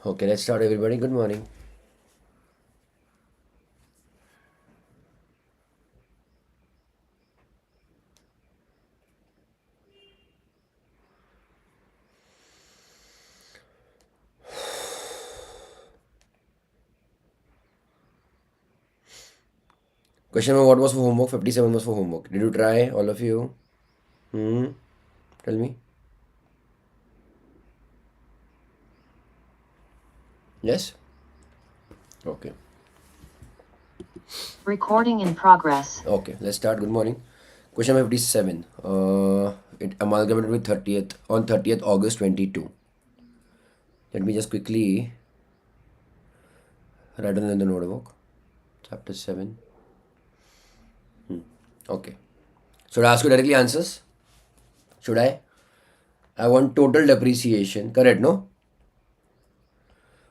Okay, let's start everybody. Good morning. Question number, what was for homework? 57 was for homework. Did you try, all of you? Tell me. Yes? Okay. Recording in progress. Okay, let's start. Good morning. Question number 57. It amalgamated with 30th on 30th August 22. Let me just quickly write down in the notebook. Chapter 7. Okay. Should I ask you directly answers? Should I? I want total depreciation. Correct, no?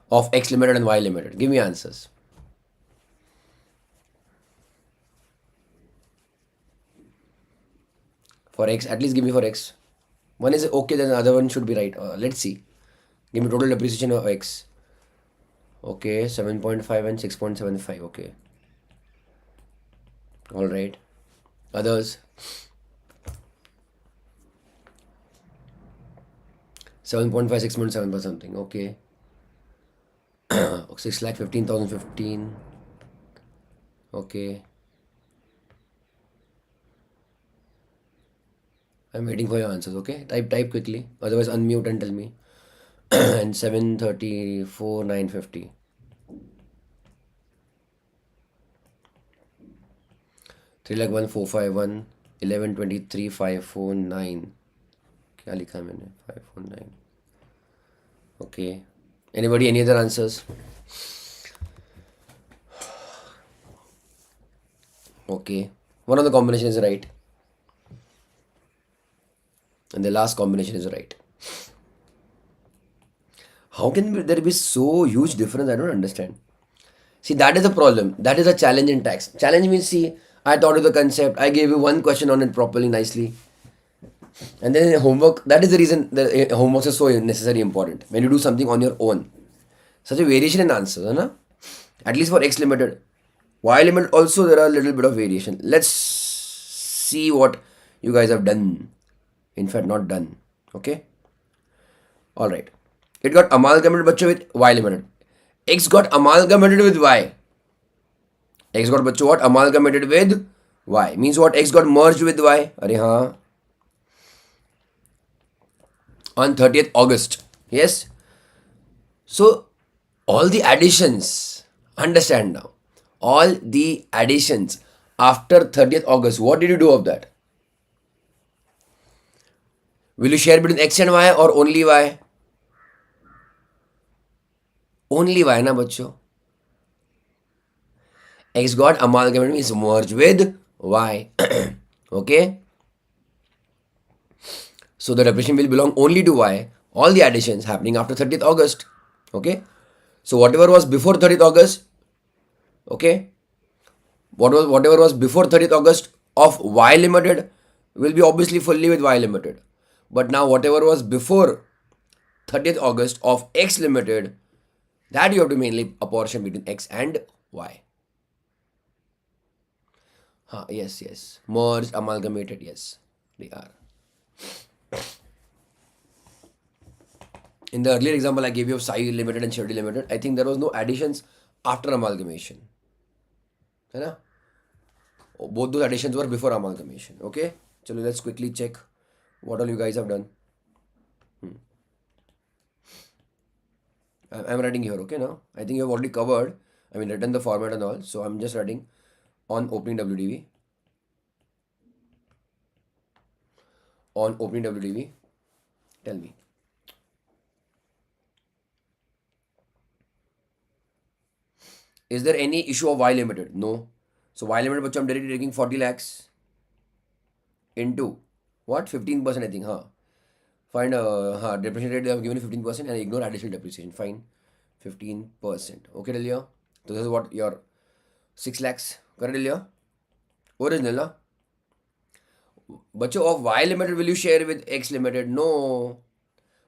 Of X limited and Y limited. Give me answers. For X, at least give me for X. One is okay, then the other one should be right. Let's see. Give me total depreciation of X. Okay, 7.5 and 6.75. Okay. All right. Others. 7.5, 6.7 or something. Okay. 6 lakh 15,015. Okay. I'm waiting for your answers. Okay. Type quickly. Otherwise, unmute and tell me. And 734, 950. 3 lakh 1451. 1123 549. क्या लिखा है मैंने 549. Okay. Anybody, any other answers? Okay. One of the combination is right. And the last combination is right. How can there be so huge difference? I don't understand. See, that is the problem. That is a challenge in tax. Challenge means, see, I thought of the concept. I gave you one question on it properly, nicely. And then homework, that is the reason the homework is so necessary important. When you do something on your own. Such a variation in answers, na? At least for X limited. Y limit also there are a little bit of variation. Let's see what you guys have done. In fact, not done. Okay? Alright. It got amalgamated bachcho with Y limited. X got amalgamated with Y. X got bachcho what? Amalgamated with Y. Means what? X got merged with Y. Arey haan. On 30th August. Yes? So, all the additions, understand now, all the additions after 30th August, what did you do of that? Will you share between X and Y or only Y? Only Y, na bachcho. X got amalgamated means merged with Y. Okay? So the depreciation will belong only to Y. All the additions happening after 30th August. Okay? So whatever was before 30th August, okay? Whatever was before 30th August of Y limited will be obviously fully with Y limited. But now whatever was before 30th August of X limited, that you have to mainly apportion between X and Y. Yes. Merged, amalgamated, yes, they are. In the earlier example I gave you of Psi limited and Surety limited, I think there was no additions after amalgamation. है ना? Both those additions were before amalgamation. Okay? So let's quickly check what all you guys have done. I'm writing here, okay, now? I think you have already covered, written the format and all. So I'm just writing on opening WDV. On opening WDV, tell me. Is there any issue of Y limited? No. So Y limited, but I'm directly taking 40 lakhs into what? 15%, I think, Find depreciation rate they have given you 15% and ignore additional depreciation. Fine. 15%. Okay, Delia? So this is what your 6 lakhs. Correct, Delia? Original, na? Bacho, of Y limited will you share with X limited? No.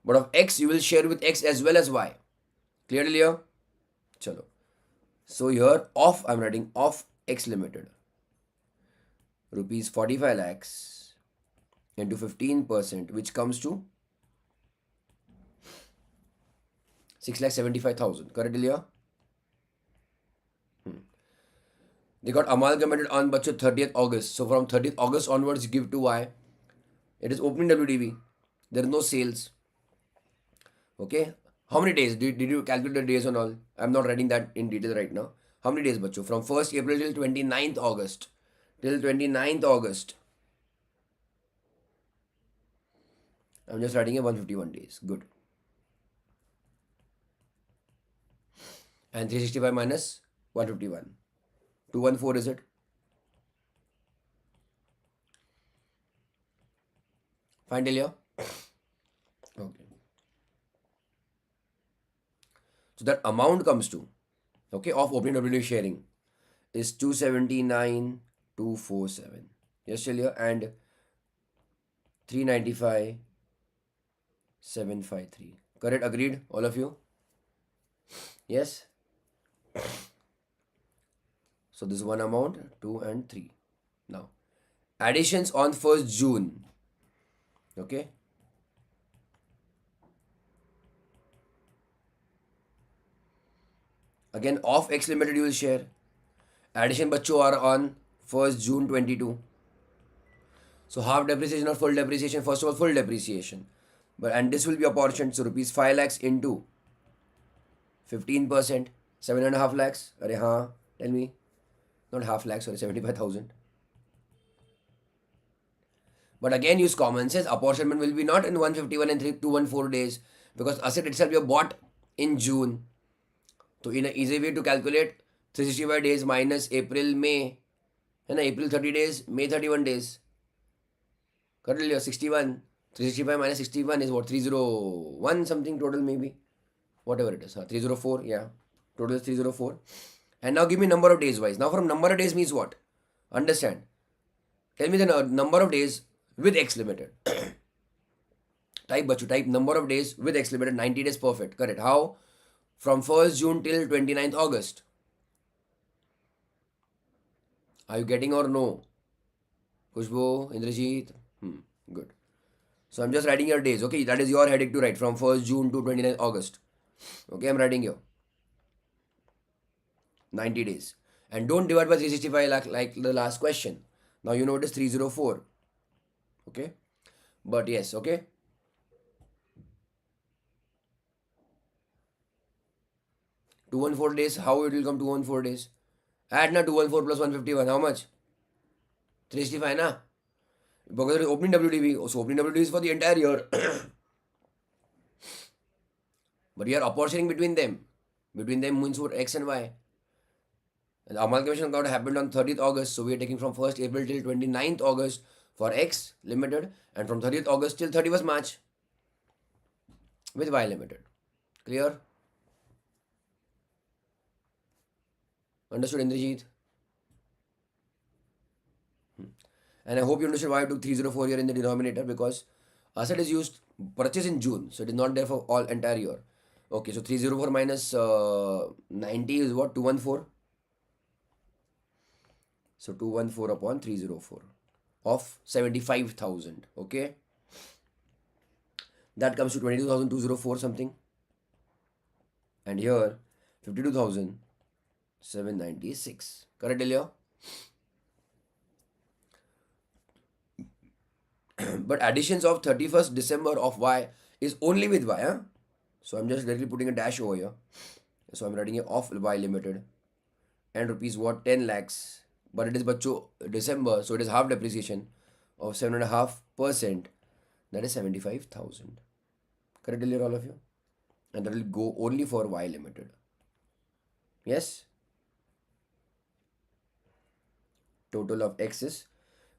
But of X you will share with X as well as Y. Clear till here? Chalo. So here off, I'm writing off X limited. Rupees 45 lakhs into 15%, which comes to 6,75,000. Correct till here? They got amalgamated on Bacho 30th August. So from 30th August onwards, give to Y. It is opening WDV. There is no sales. Okay. How many days? Did you calculate the days and all? I'm not writing that in detail right now. How many days, Bacho? From 1st April till 29th August. Till 29th August. I'm just writing a 151 days. Good. And 365 minus 151. 214 is it? Fine till here? Okay. So that amount comes to, okay, of opening WD sharing is 279,247. Yes, till here? And 395,753. Correct? Agreed? All of you? Yes? So this is one amount, 2 and 3. Now, additions on 1st June. Okay? Again, off X limited you will share. Addition bacho are on 1st June 22. So half depreciation or full depreciation. First of all, full depreciation. But and this will be apportioned. So rupees 5 lakhs into 15%. 7.5 lakhs. Arey haan, tell me. Not half lakhs, sorry, 75,000. But again, use common sense. Apportionment will be not in 151 and 214 days because asset itself you have bought in June. So in an easy way to calculate 365 days minus April, May, and April 30 days, May 31 days. Currently 61. 365 minus 61 is what? 301 something total maybe. Whatever it is. 304, yeah. Total is 304. And now give me number of days wise. Now from number of days means what? Understand. Tell me the number of days with X limited. Type Bachu, type number of days with X limited, 90 days perfect. Correct. How? From 1st June till 29th August. Are you getting or no? Kushbu, Indrajit? Good. So I'm just writing your days. Okay, that is your headache to write from 1st June to 29th August. Okay, I'm writing here. 90 days. And don't divide by 365 like the last question. Now you know it is 304. Okay. But yes, okay. 214 days. How it will come 214 days? Add na 214 plus 151. How much? 365 na? Because it is opening WDV. So opening WDV is for the entire year. But you are apportioning between them. Between them means for X and Y. And the amalgamation account happened on 30th August. So we are taking from 1st April till 29th August for X limited. And from 30th August till 31st March with Y limited. Clear? Understood, Indrajit? And I hope you understood why I took 304 here in the denominator because asset is used purchase in June. So it is not there for all entire year. Okay, so 304 minus 90 is what? 214. So 214 upon 304 of 75,000. Okay. That comes to 22,204 something. And here 52,796. Correct, Delia? But additions of 31st December of Y is only with Y. Huh? So I'm just directly putting a dash over here. So I'm writing it off Y limited. And rupees what? 10 lakhs. But it is bacho December. So it is half depreciation of 7.5%. That is 75,000. Correct, Delia, all of you? And that will go only for Y limited. Yes? Total of X is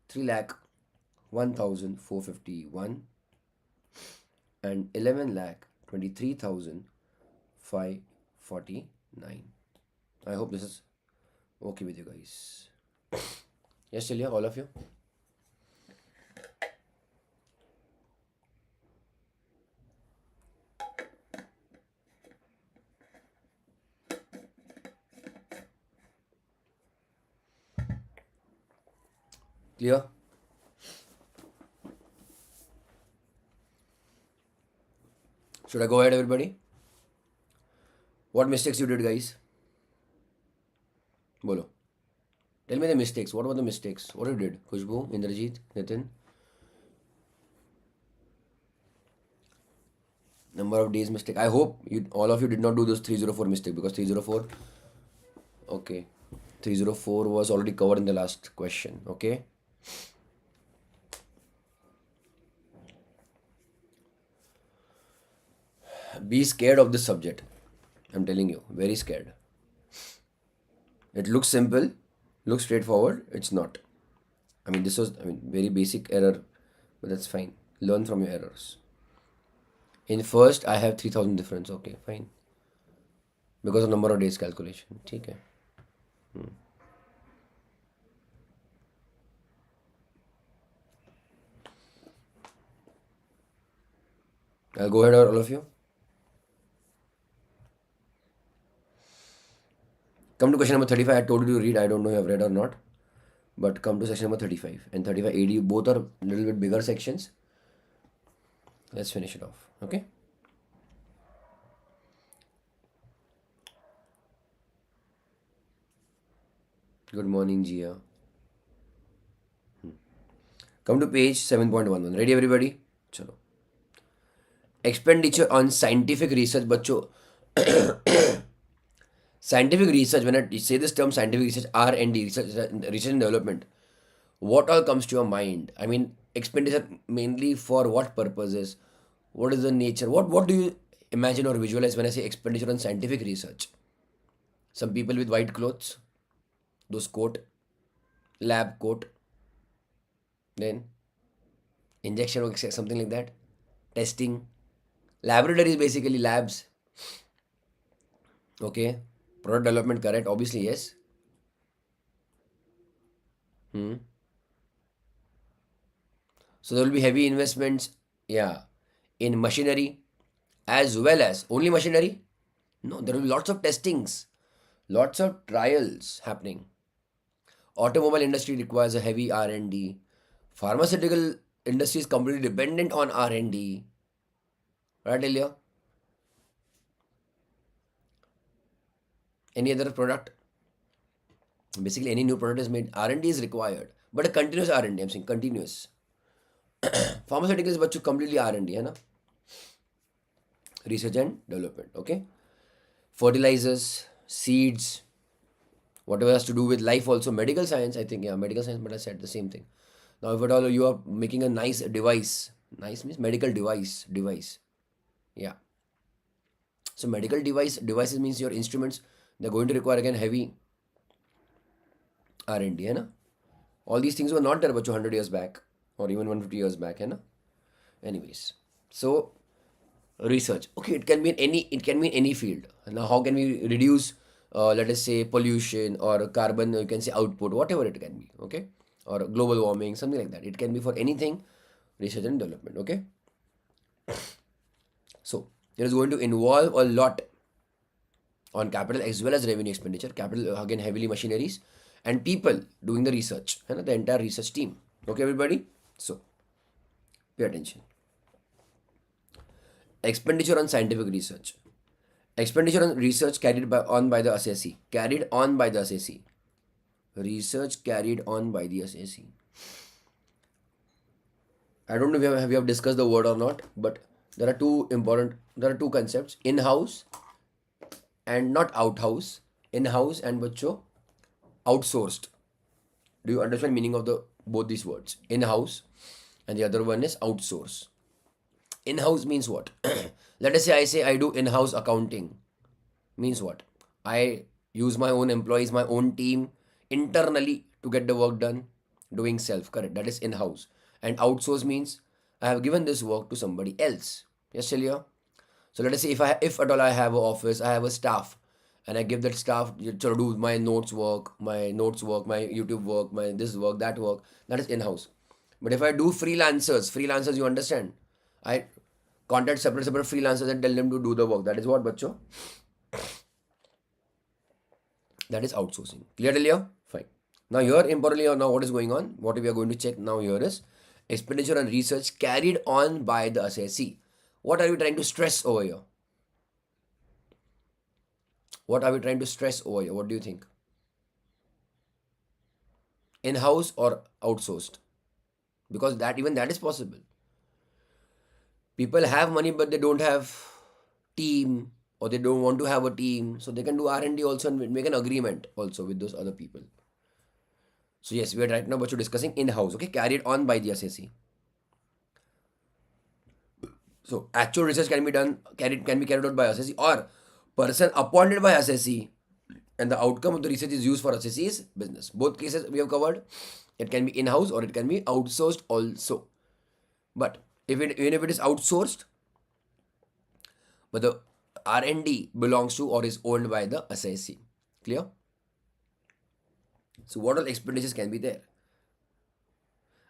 3,01,451 and 11,23,549. I hope this is okay with you guys. Yes, Celia, all of you? Clear? Should I go ahead, everybody? What mistakes you did, guys? Bolo. Tell me the mistakes. What were the mistakes? What you did? Khushbu, Indrajit, Nitin? Number of days mistake. I hope you all of you did not do those 304 mistake, because 304, okay, 304 was already covered in the last question. Okay. Be scared of this subject. I'm telling you, very scared. It looks simple, looks straightforward. It's not. I mean, this was, very basic error, but that's fine. Learn from your errors. In first, I have 3000 difference. Okay, fine. Because of number of days calculation. Okay. I'll go ahead, all of you. Come to question number 35. I told you to read. I don't know if you have read or not. But come to section number 35. And 35 AD, both are a little bit bigger sections. Let's finish it off. Okay. Good morning, Jia. Come to page 7.11. Ready, everybody? Chalo. Expenditure on scientific research, बच्चों. Scientific research, when I say this term scientific research, R&D, research and development, what all comes to your mind? I mean, expenditure mainly for what purposes? What is the nature? What do you imagine or visualize when I say expenditure on scientific research? Some people with white clothes, those coat, lab coat, then injection or something like that, testing. Laboratories basically labs. Okay, product development, correct? Obviously, yes. So there will be heavy investments, yeah, in machinery, as well as only machinery. No, there will be lots of testings, lots of trials happening. Automobile industry requires a heavy R&D. Pharmaceutical industry is completely dependent on R&D. Right, Ilya? Any other product? Basically, any new product is made. R&D is required, but a continuous R&D. I'm saying continuous. Pharmaceuticals, बच्चों completely R&D है ना? Research and development. Okay. Fertilizers, seeds, whatever has to do with life, also medical science. I think, yeah, medical science, but I said the same thing. Now, if at all you are making a nice device, nice means medical device, yeah. So medical devices means your instruments, they're going to require again heavy R&D, है ना? All these things were not there, बच्चों, 100 years back or even 150 years back, है ना? Anyways, so research, okay, it can be in any field. Now, how can we reduce, let us say, pollution or carbon, you can say output, whatever it can be, okay, or global warming, something like that. It can be for anything, research and development. Okay, so it is going to involve a lot on capital as well as revenue expenditure. Capital, again, heavily machineries and people doing the research, and the entire research team. Okay, everybody, so pay attention. Expenditure on scientific research. Expenditure on research on by the assessee. Carried on by the assessee. Research carried on by the assessee. I don't know if you have discussed the word or not, but there are two concepts: in-house and not out-house. In-house and bachcho outsourced. Do you understand meaning of the both these words? In-house and the other one is outsource. In-house means what? Let us say I do in-house accounting. Means what? I use my own employees, my own team internally to get the work done, doing self, correct? That is in-house. And outsource means I have given this work to somebody else. Yes, Celia? So let us say if at all I have an office, I have a staff, and I give that staff to do my notes work, my YouTube work, my this work, that work. That is in-house. But if I do freelancers, you understand? I contact separate freelancers and tell them to do the work. That is what, bacho? That is outsourcing. Clear, Delia? Fine. Now here importantly now what is going on, what we are going to check now here is expenditure on research carried on by the assessee. What are we trying to stress over here? What are we trying to stress over here? What do you think? In-house or outsourced? Because that even that is possible. People have money but they don't have team, or they don't want to have a team, so they can do R&D also and make an agreement also with those other people. So yes, we are right now but you're discussing in-house, okay, carried on by the assessee. So actual research can be carried out by assessee or person appointed by assessee, and the outcome of the research is used for assessee's business. Both cases we have covered. It can be in-house or it can be outsourced also. But even if it is outsourced, but the R&D belongs to or is owned by the assessee. Clear? So what all expenditures can be there?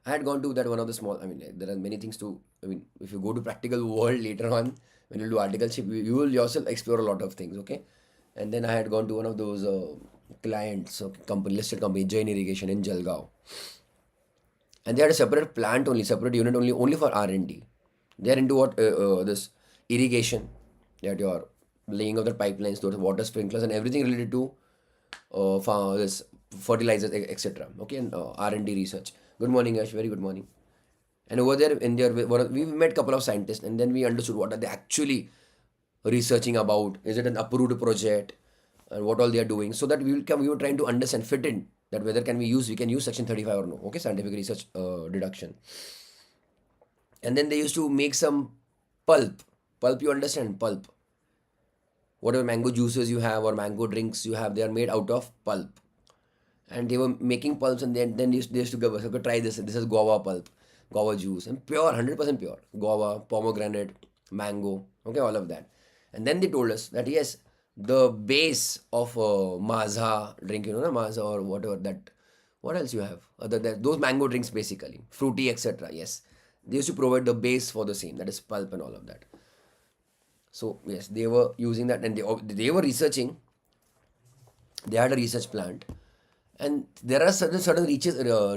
I had gone to that one of the small. I mean, there are many things to. I mean, if you go to practical world later on, when you do articleship, you will yourself explore a lot of things. Okay, and then I had gone to one of those clients, company, listed company, Jain Irrigation in Jalgaon, and they had a separate plant only, separate unit only for R&D. They are into what this irrigation, that you are laying of the pipelines, those water sprinklers, and everything related to this fertilizers, etc. Okay, and R&D research. Good morning, Ash. Very good morning. And over there, in there, we met couple of scientists, and then we understood what are they actually researching about. Is it an approved project, and what all they are doing? So that we were trying to understand, fit in that whether we can use Section 35 or no. Okay, scientific research deduction. And then they used to make some pulp. Pulp, you understand? Pulp. Whatever mango juices you have or mango drinks you have, they are made out of pulp. And they were making pulps, and then they used to give us, okay, try this. This is guava pulp, guava juice, and pure, 100% pure. Guava, pomegranate, mango, okay, all of that. And then they told us that yes, the base of Maza drink, Maza or whatever that, what else you have? Other than those mango drinks, basically, fruity, etc. Yes, they used to provide the base for the same, that is pulp and all of that. So yes, they were using that, and they were researching. They had a research plant, and there are certain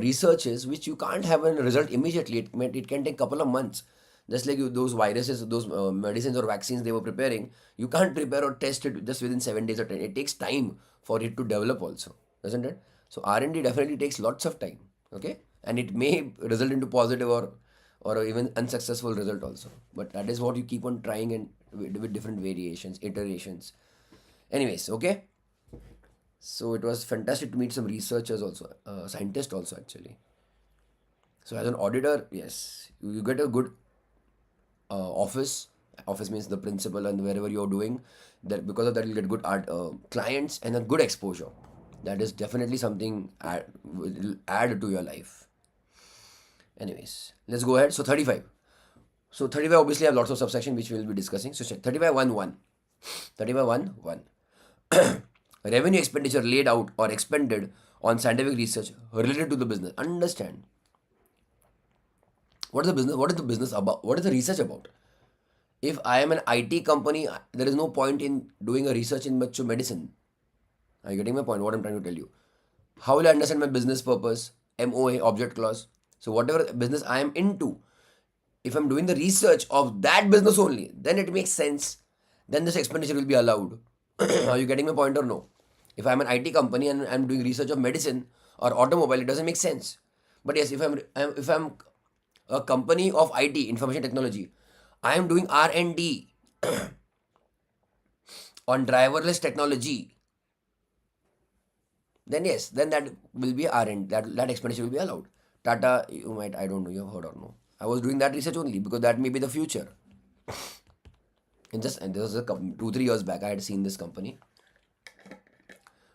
researches which you can't have a result immediately. It can take couple of months. Just like those viruses, those medicines or vaccines they were preparing, you can't prepare or test it just within 7 days or 10. It takes time for it to develop also, doesn't it? So R&D definitely takes lots of time. Okay, and it may result into positive or even unsuccessful result also. But that is what you keep on trying, and with different variations, iterations. Anyways, okay. So it was fantastic to meet some researchers also, scientists also actually. So as an auditor, yes, you get a good office. Office means the principal and wherever you're doing. That because of that you'll get good art clients and a good exposure. That is definitely something will add to your life. Anyways, let's go ahead. So 35. So 35 obviously have lots of subsection which we will be discussing. So check 35 1 1. 35 1 1. Revenue expenditure laid out or expended on scientific research related to the business. Understand what is the business? What is the business about? What is the research about? If I am an IT company, there is no point in doing a research in medicine. Are you getting my point? What I'm trying to tell you. How will I understand my business purpose? MOA, object clause. So whatever business I am into, if I'm doing the research of that business only, then it makes sense. Then this expenditure will be allowed. Are you getting my point or no? If I'm an IT company and I'm doing research of medicine or automobile, it doesn't make sense. But yes, if I'm a company of IT, information technology, I am doing R&D on driverless technology, then yes, then that will be R&D. That expenditure will be allowed. Tata, you might, I don't know, you have heard or no. I was doing that research only because that may be the future. And this was 2-3 years back. I had seen this company.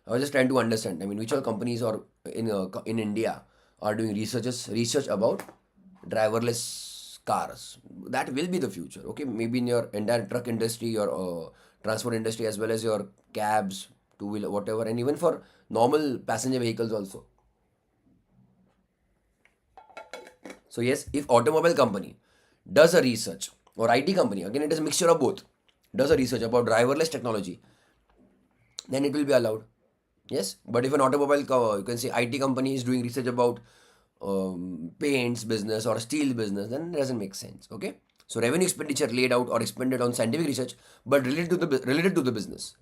I was just trying to understand. I mean, which all companies are in India are doing research about driverless cars. That will be the future. Okay, maybe in your entire truck industry, your transport industry, as well as your cabs, two-wheeler, whatever, and even for normal passenger vehicles also. So yes, if automobile company does a research, or IT company, again it is a mixture of both, does a research about driverless technology, then it will be allowed. Yes, but if an you can say IT company is doing research about paints business or steel business, then it doesn't make sense. Okay, so revenue expenditure laid out or expended on scientific research, but related to the business.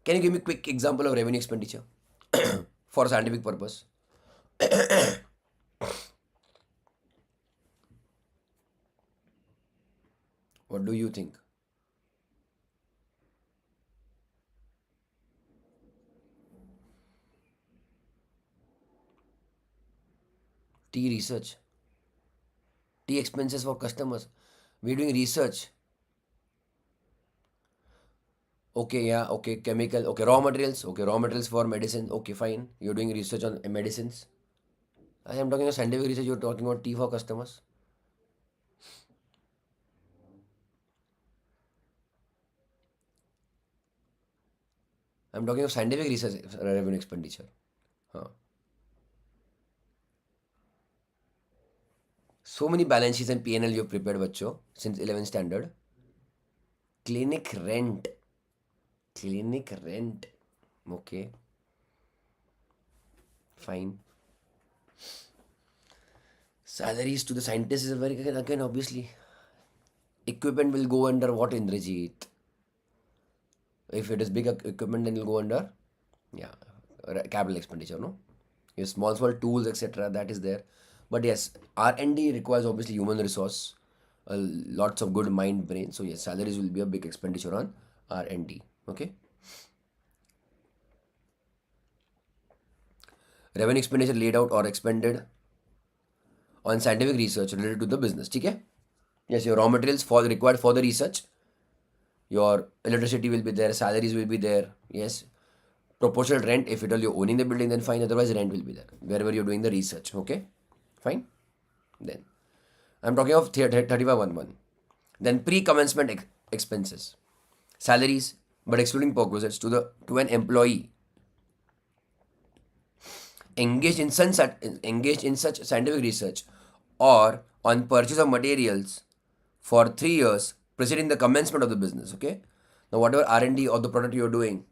Can you give me a quick example of revenue expenditure for scientific purpose? What do you think? Tea research, tea expenses for customers. We're doing research. Okay, yeah, okay, chemical, okay, raw materials for medicine. Okay, fine. You're doing research on medicines. I am talking about scientific research. You're talking about tea for customers. I'm talking of scientific research revenue expenditure. Huh. So many balance sheets and P&L you've prepared, bachcho, since 11th standard. Clinic rent. Clinic rent. Okay, fine. Salaries to the scientists is very, again, obviously. Equipment will go under what, Indrajit? If it is big equipment, then it will go under, yeah, capital expenditure, no? Yes, small tools, etc. That is there. But yes, R&D requires obviously human resource, lots of good mind brain. So yes, salaries will be a big expenditure on R&D. Okay. Revenue expenditure laid out or expended on scientific research related to the business. Okay. Yes, your raw materials for required for the research. Your electricity will be there, salaries will be there. Yes, proportional rent. If at all you're owning the building, then fine. Otherwise, rent will be there wherever you're doing the research. Okay, fine. Then I'm talking of 3511. Then pre-commencement expenses, salaries, but excluding perquisites to an employee engaged in such scientific research or on purchase of materials for 3 years preceding the commencement of the business. Okay, now whatever R&D or the product you're doing,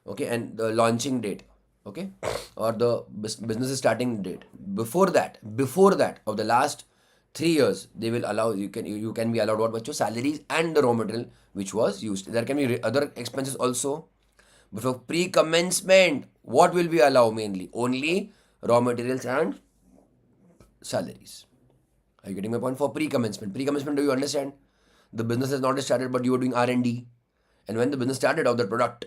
okay, and the launching date, okay, or the business starting date, before that of the last 3 years, they will allow you can be allowed what your salaries and the raw material which was used. There can be other expenses also. But for pre-commencement, what will be allowed? Mainly only raw materials and salaries. Are you getting my point? For pre-commencement, do you understand? The business has not started, but you are doing R&D, and when the business started of the product,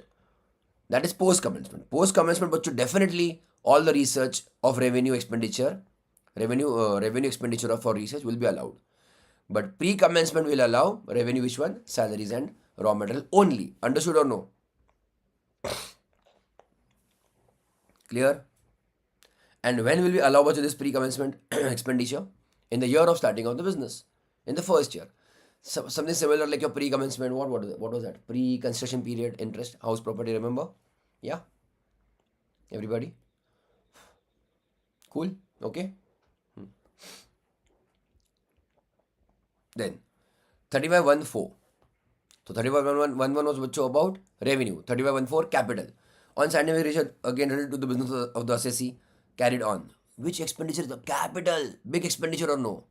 that is post commencement. Post commencement, but you definitely all the research of revenue expenditure for research will be allowed. But pre commencement will allow revenue, which one? Salaries and raw material only. Understood or no? Clear? And when will we allow much of this pre commencement expenditure? In the year of starting of the business, in the first year. Something similar like your pre commencement. What was that? Pre construction period interest, house property. Remember? Yeah, everybody. Cool. Okay. Then 3514. So 3511 was which about revenue. 3514 capital. On scientific research again related to the business of the assessee carried on. Which expenditure is the capital? Big expenditure or no?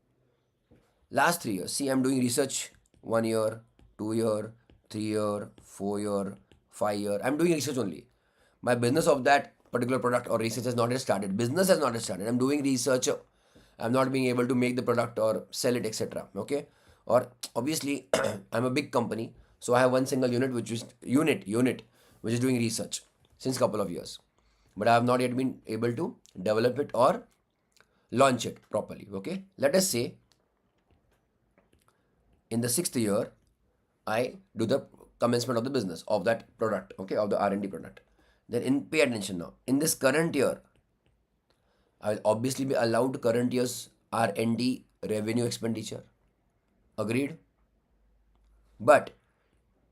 Last 3 years. See, I'm doing research 1 year, 2 year, 3 year, 4 year, 5 year. I'm doing research only. My business of that particular product or research has not yet started. Business has not yet started. I'm doing research. I'm not being able to make the product or sell it, etc. Okay. Or obviously, I'm a big company, so I have one single unit which is doing research since couple of years, but I have not yet been able to develop it or launch it properly. Okay. Let us say in the 6th year, I do the commencement of the business of that product, okay, of the R&D product. Then pay attention now. In this current year, I will obviously be allowed current year's R&D revenue expenditure. Agreed? But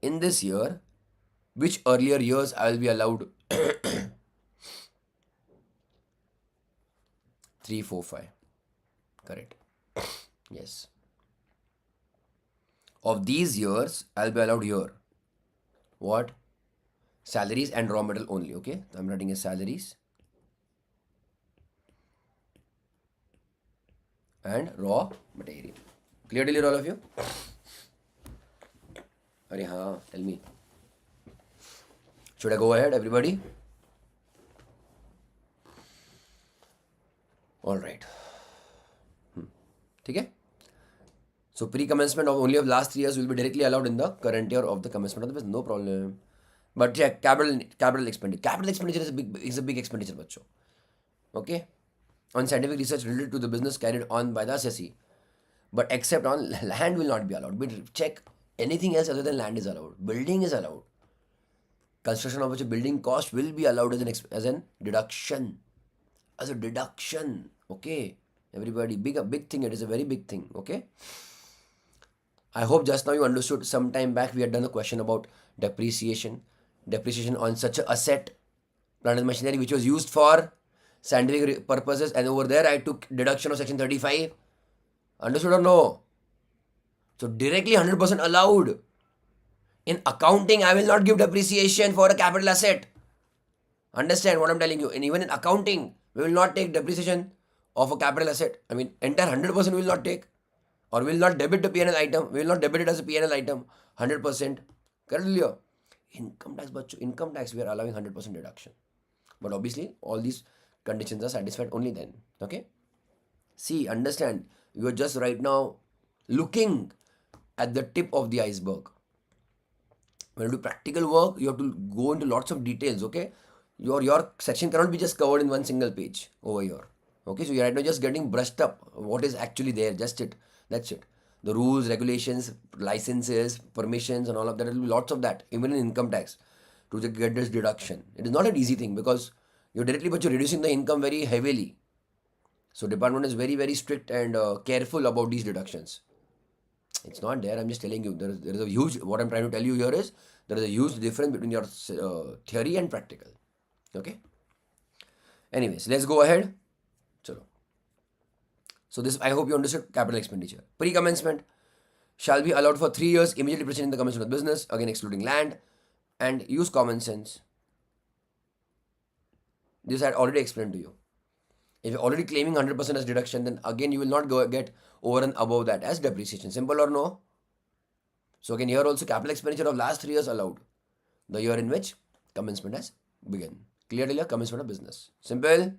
in this year, which earlier years I will be allowed 3, 4, 5. Correct. Yes. Of these years, I'll be allowed here. What? salaries and raw material only. Okay, I'm writing as salaries and raw material. Clear till all of you? Arey haan, tell me. Should I go ahead, everybody? All right. ठीक है? So pre-commencement of only of last 3 years will be directly allowed in the current year of the commencement of the business. No problem. But yeah, capital expenditure. Capital expenditure is a big expenditure, बच्चों. Okay? On scientific research related to the business carried on by the assessee. But except on land will not be allowed. But check, anything else other than land is allowed. Building is allowed. Construction of which a building cost will be allowed as an deduction. As a deduction. Okay? Everybody, big thing. It is a very big thing. Okay? I hope just now you understood. Some time back we had done a question about depreciation. Depreciation on such an asset, plant and machinery, which was used for scientific purposes, and over there I took deduction of section 35. Understood or no? So directly 100% allowed. In accounting, I will not give depreciation for a capital asset. Understand what I'm telling you? And even in accounting, we will not take depreciation of a capital asset. I mean, entire 100% we will not take. Or we will not debit the P&L item. We will not debit it as a P&L item. 100%. Correct? Income tax, bacho. Income tax, we are allowing 100% deduction. But obviously, all these conditions are satisfied only then. Okay? See, understand. You are just right now looking at the tip of the iceberg. When you do practical work, you have to go into lots of details. Okay? Your section cannot be just covered in one single page over here. Okay, so you're right now just getting brushed up what is actually there, just it. That's it. The rules, regulations, licenses, permissions, and all of that. There will be lots of that, even in income tax, to get this deduction. It is not an easy thing because but you're reducing the income very heavily. So department is very, very strict and careful about these deductions. It's not there. I'm just telling you. There is a huge. What I'm trying to tell you here is there is a huge difference between your theory and practical. Okay. Anyways, let's go ahead. Chalo. So this, I hope you understood capital expenditure. Pre-commencement shall be allowed for 3 years immediately preceding the commencement of business, again excluding land, and use common sense. This I had already explained to you. If you're already claiming 100% as deduction, then again you will not get over and above that as depreciation. Simple or no? So again here also capital expenditure of last 3 years allowed. The year in which commencement has begun. Clearly a commencement of business. Simple.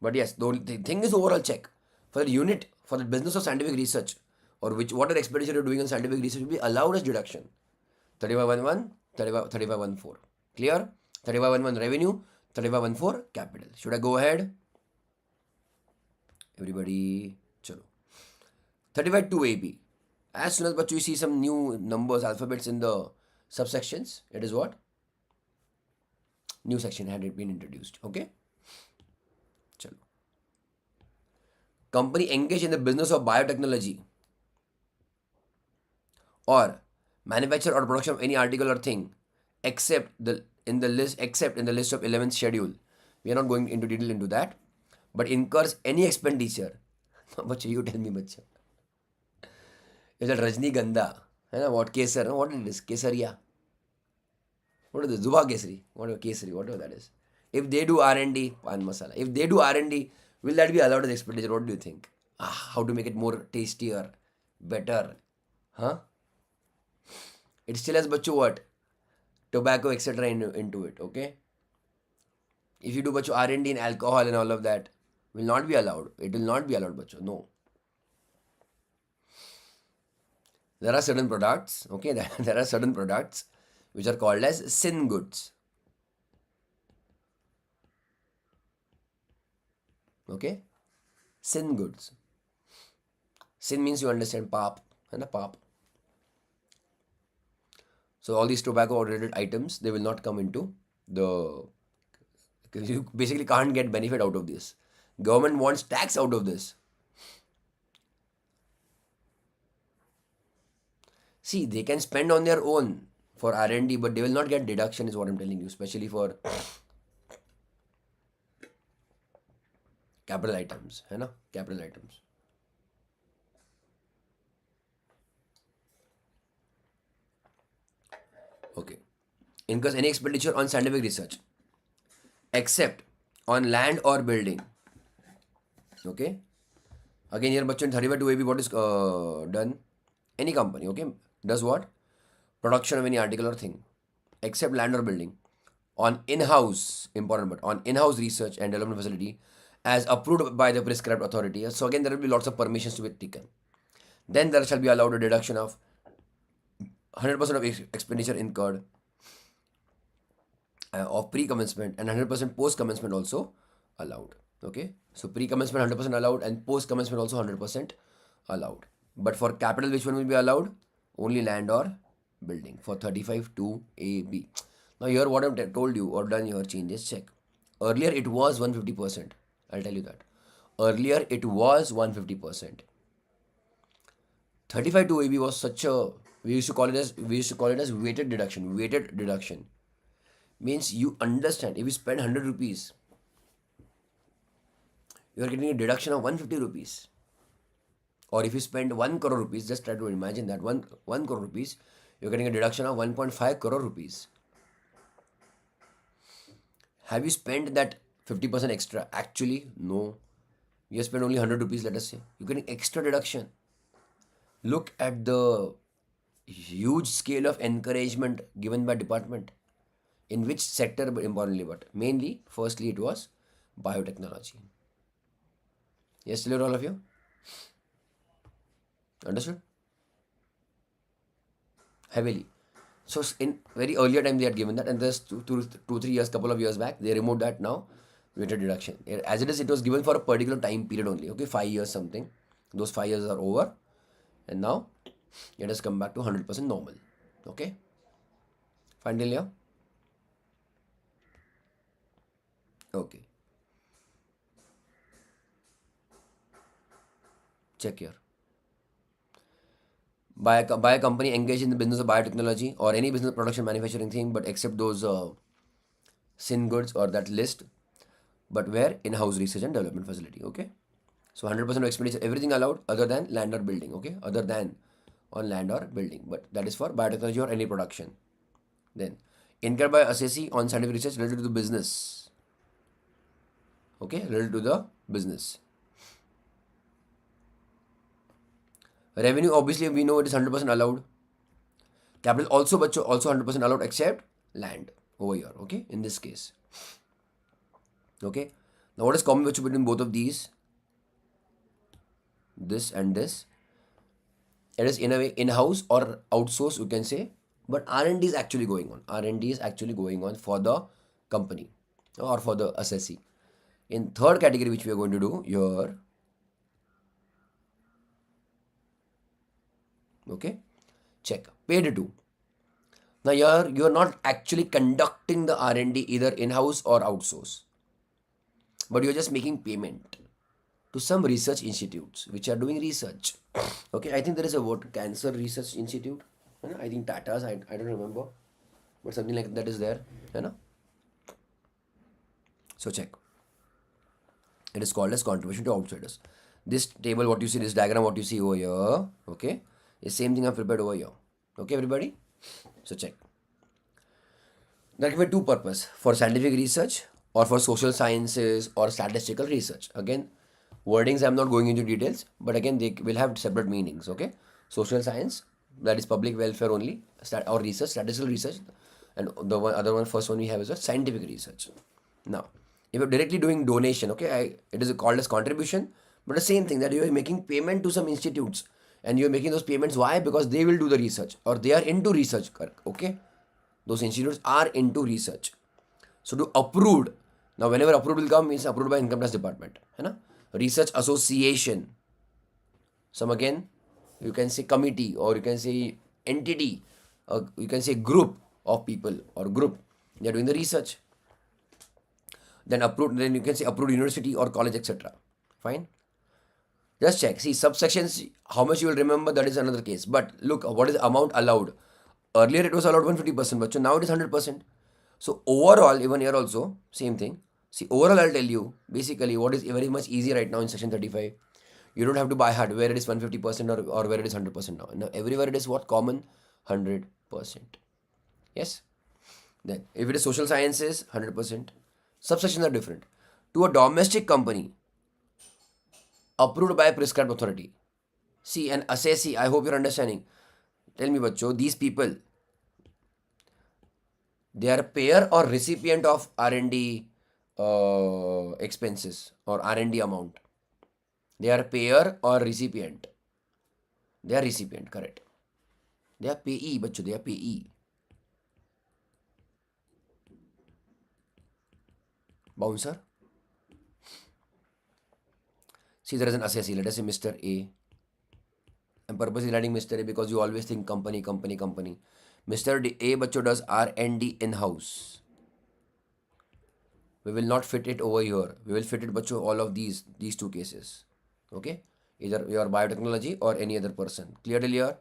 But yes, the thing is overall check. For the unit, for the business of scientific research, or whatever expenditure you're doing on scientific research will be allowed as deduction. 3511, 3514. Clear? 3511 revenue, 3514 capital. Should I go ahead? Everybody, chalo. 352AB. As soon as you see some new numbers, alphabets in the subsections, it is what? New section had been introduced. Okay? Chalo. Company engaged in the business of biotechnology or manufacture or production of any article or thing except in the list of 11th schedule. We are not going into detail into that, but incurs any expenditure. Bacha, you tell me, bacha. Is that Rajnigandha? What Kesar? What it is? Kesaria? What is this? Zuba Kesari? Whatever Kesari, whatever that is. If they do R&D, pan masala. If they do R&D, will that be allowed as expenditure? What do you think? How to make it more tastier, better? Huh? It still has bachu what? Tobacco, etc. into it, okay? If you do bachu R&D in alcohol and all of that, will not be allowed. It will not be allowed, bachu. No. There are certain products, okay? There are certain products which are called as sin goods. Okay? Sin goods. Sin means you understand pap, and pap. So all these tobacco related items, they will not come into the, because you basically can't get benefit out of this. Government wants tax out of this. See, they can spend on their own for R&D, but they will not get deduction is what I'm telling you, especially for capital items, है ना? Capital items. Okay. incurs any expenditure on scientific research except on land or building. Okay. Again here बच्चों 35(2)(ab) what is done? Any company, okay, does what? Production of any article or thing except land or building on in-house, important, but on in-house research and development facility as approved by the prescribed authority. So again there will be lots of permissions to be taken. Then there shall be allowed a deduction of 100% of expenditure incurred of pre-commencement and 100% post-commencement also allowed. Okay, so pre-commencement 100% allowed and post-commencement also 100% allowed. But for capital, which one will be allowed? Only land or building for 35(2)(ab). Now here what I've told you or done your changes, check. Earlier it was 150%. I'll tell you that. Earlier it was 150%. 35(2)(ab) was such a, we used to call it as weighted deduction. Weighted deduction means you understand, if you spend 100 rupees, you are getting a deduction of 150 rupees. Or if you spend 1 crore rupees, just try to imagine that 1 crore rupees, you're getting a deduction of 1.5 crore rupees. Have you spent that 50% extra? Actually, no. You spend only 100 rupees, let us say. You're getting extra deduction. Look at the huge scale of encouragement given by department. In which sector, but importantly, but mainly, firstly, it was biotechnology. Yes, clear all of you? Understood? Heavily. So in very earlier time they had given that, and there's 3 years, couple of years back, they removed that now, weighted deduction. As it is, it was given for a particular time period only, okay, 5 years something. Those 5 years are over, and now it has come back to 100% normal. Okay? Fine till here? Okay. Check here. By a company engaged in the business of biotechnology or any business production manufacturing thing, but except those sin goods or that list, but where in-house research and development facility. Okay, so 100% of expenditure, everything allowed other than land or building. Okay, other than on land or building, but that is for biotechnology or any production. Then incurred by assessee on scientific research related to the business. Okay, related to the business. Revenue, obviously we know it is 100% allowed. Capital also, but also 100% allowed except land over here. Okay, in this case. Okay, now what is common between both of these? This and this. It is in a way in-house or outsource, you can say, but R&D is actually going on. R&D is actually going on for the company or for the assessee. In third category, which we are going to do here, okay, check, paid to. Now here you are not actually conducting the R&D either in-house or outsource, but you're just making payment to some research institutes which are doing research. Okay, I think there is a what, Cancer Research Institute. I think Tata's, I don't remember, but something like that is there. So check. It is called as contribution to outsiders. This table, what you see, this diagram, what you see over here, okay, is same thing I've prepared over here. Okay, everybody? So check. There can be two purposes, for scientific research or for social sciences or statistical research. Again, wordings I'm not going into details, but again they will have separate meanings. Okay, social science, that is public welfare only, or research, statistical research, and the other one, first one we have is a scientific research. Now, if you're directly doing donation, okay, it is called as contribution, but the same thing, that you are making payment to some institutes, and you are making those payments. Why? Because they will do the research or they are into research. Okay, those institutes are into research. So to approved, now whenever approved will come, means approved by income tax department. Research association, some again you can say committee, or you can say entity, or you can say group of people or group, they are doing the research. Then approved, then you can say approved university or college, etc. Fine. Just check. See, subsections, how much you will remember, that is another case. But look, what is the amount allowed? Earlier it was allowed 150%, but now it is 100%. So overall, even here also, same thing. See, overall I'll tell you, basically what is very much easy right now in section 35. You don't have to buy hard where it is 150% or where it is 100% now. Now everywhere it is what? Common 100%. Yes? Then, if it is social sciences, 100%. Subsections are different. To a domestic company approved by prescribed authority. See, an assessee, I hope you're understanding. Tell me, bacho, these people, they are a payer or recipient of R&D expenses or R&D amount. They are a payer or recipient. They are recipient, correct. They are payee, bacho, they are payee. Bouncer. See, there is an assessee. Let us say Mr. A. I'm purposely writing Mr. A because you always think company, company, company. Mr. A bacho does R&D in-house. We will not fit it over here. We will fit it bacho all of these two cases. Okay? Either your biotechnology or any other person. Clear till here?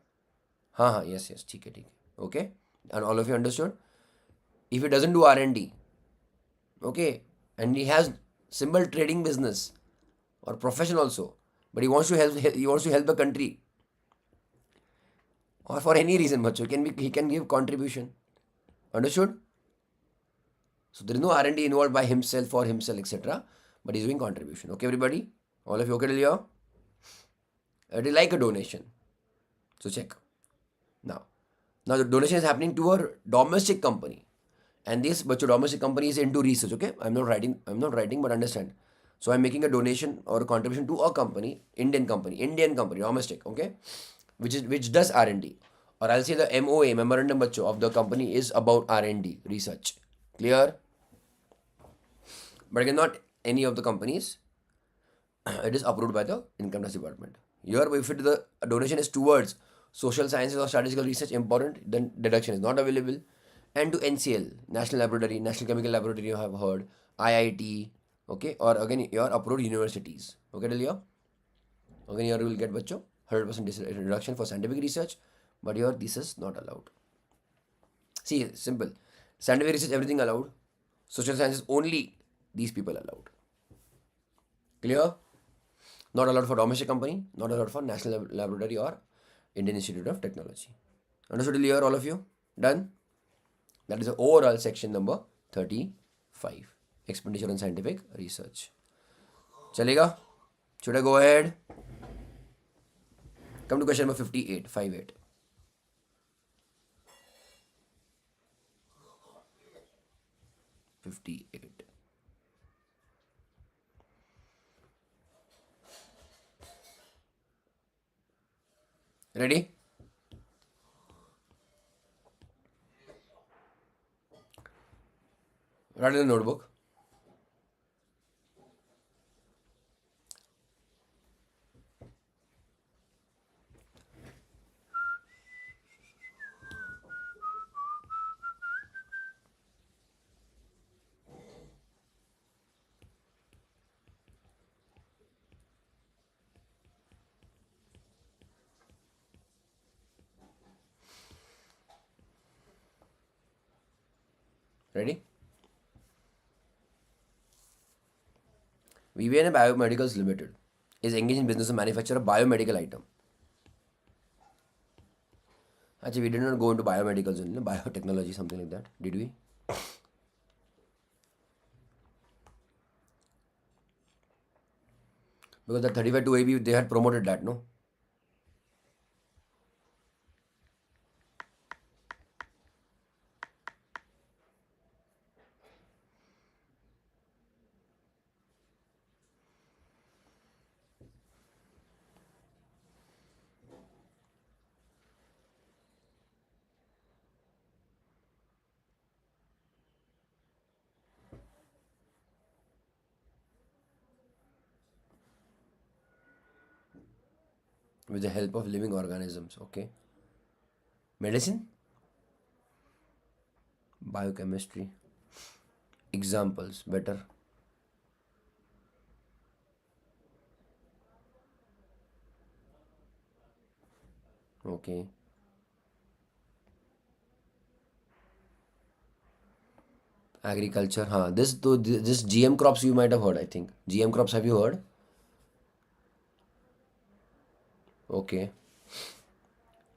हाँ yes yes ठीक है. Okay? And all of you understood? If he doesn't do R&D, okay, and he has simple trading business or profession also, but he wants to help the country, or for any reason, bacho, he can give contribution. Understood? So there is no R&D involved by himself or himself, etc. But he's doing contribution. Okay, everybody? All of you okay till here? It is like a donation. So check. Now, the donation is happening to a domestic company. And this but your domestic company is into research. Okay? I'm not writing, but understand. So I'm making a donation or a contribution to a company, Indian company, domestic, okay? Which does R&D. Or I'll say the MOA, memorandum bacho, of the company is about R&D, research. Clear? But again, not any of the companies. It is approved by the income tax department. Here, if the donation is towards social sciences or statistical research important, then deduction is not available. And to NCL, National Laboratory, National Chemical Laboratory, you have heard, IIT, okay, or again your approved universities. Okay, till here? Again, here you will get bacho 100% reduction for scientific research, but here this is not allowed. See, simple. Scientific research, everything allowed. Social sciences, only these people allowed. Clear? Not allowed for domestic company, not allowed for national laboratory or Indian Institute of Technology. Understood here, all of you? Done? That is the overall section number 35. Expenditure on scientific research. Chalega? Should I go ahead? Come to question number 58. 58. Ready? Write in the notebook. Ready? VVN Biomedicals Limited is engaged in business to manufacture a biomedical item. Actually, we did not go into biomedicals only, biotechnology, something like that. Did we? Because the 35 2AB, they had promoted that, no? With the help of living organisms, okay? Medicine? Biochemistry. Examples, better. Okay. Agriculture, huh? This GM crops you might have heard, I think. GM crops, have you heard? Okay.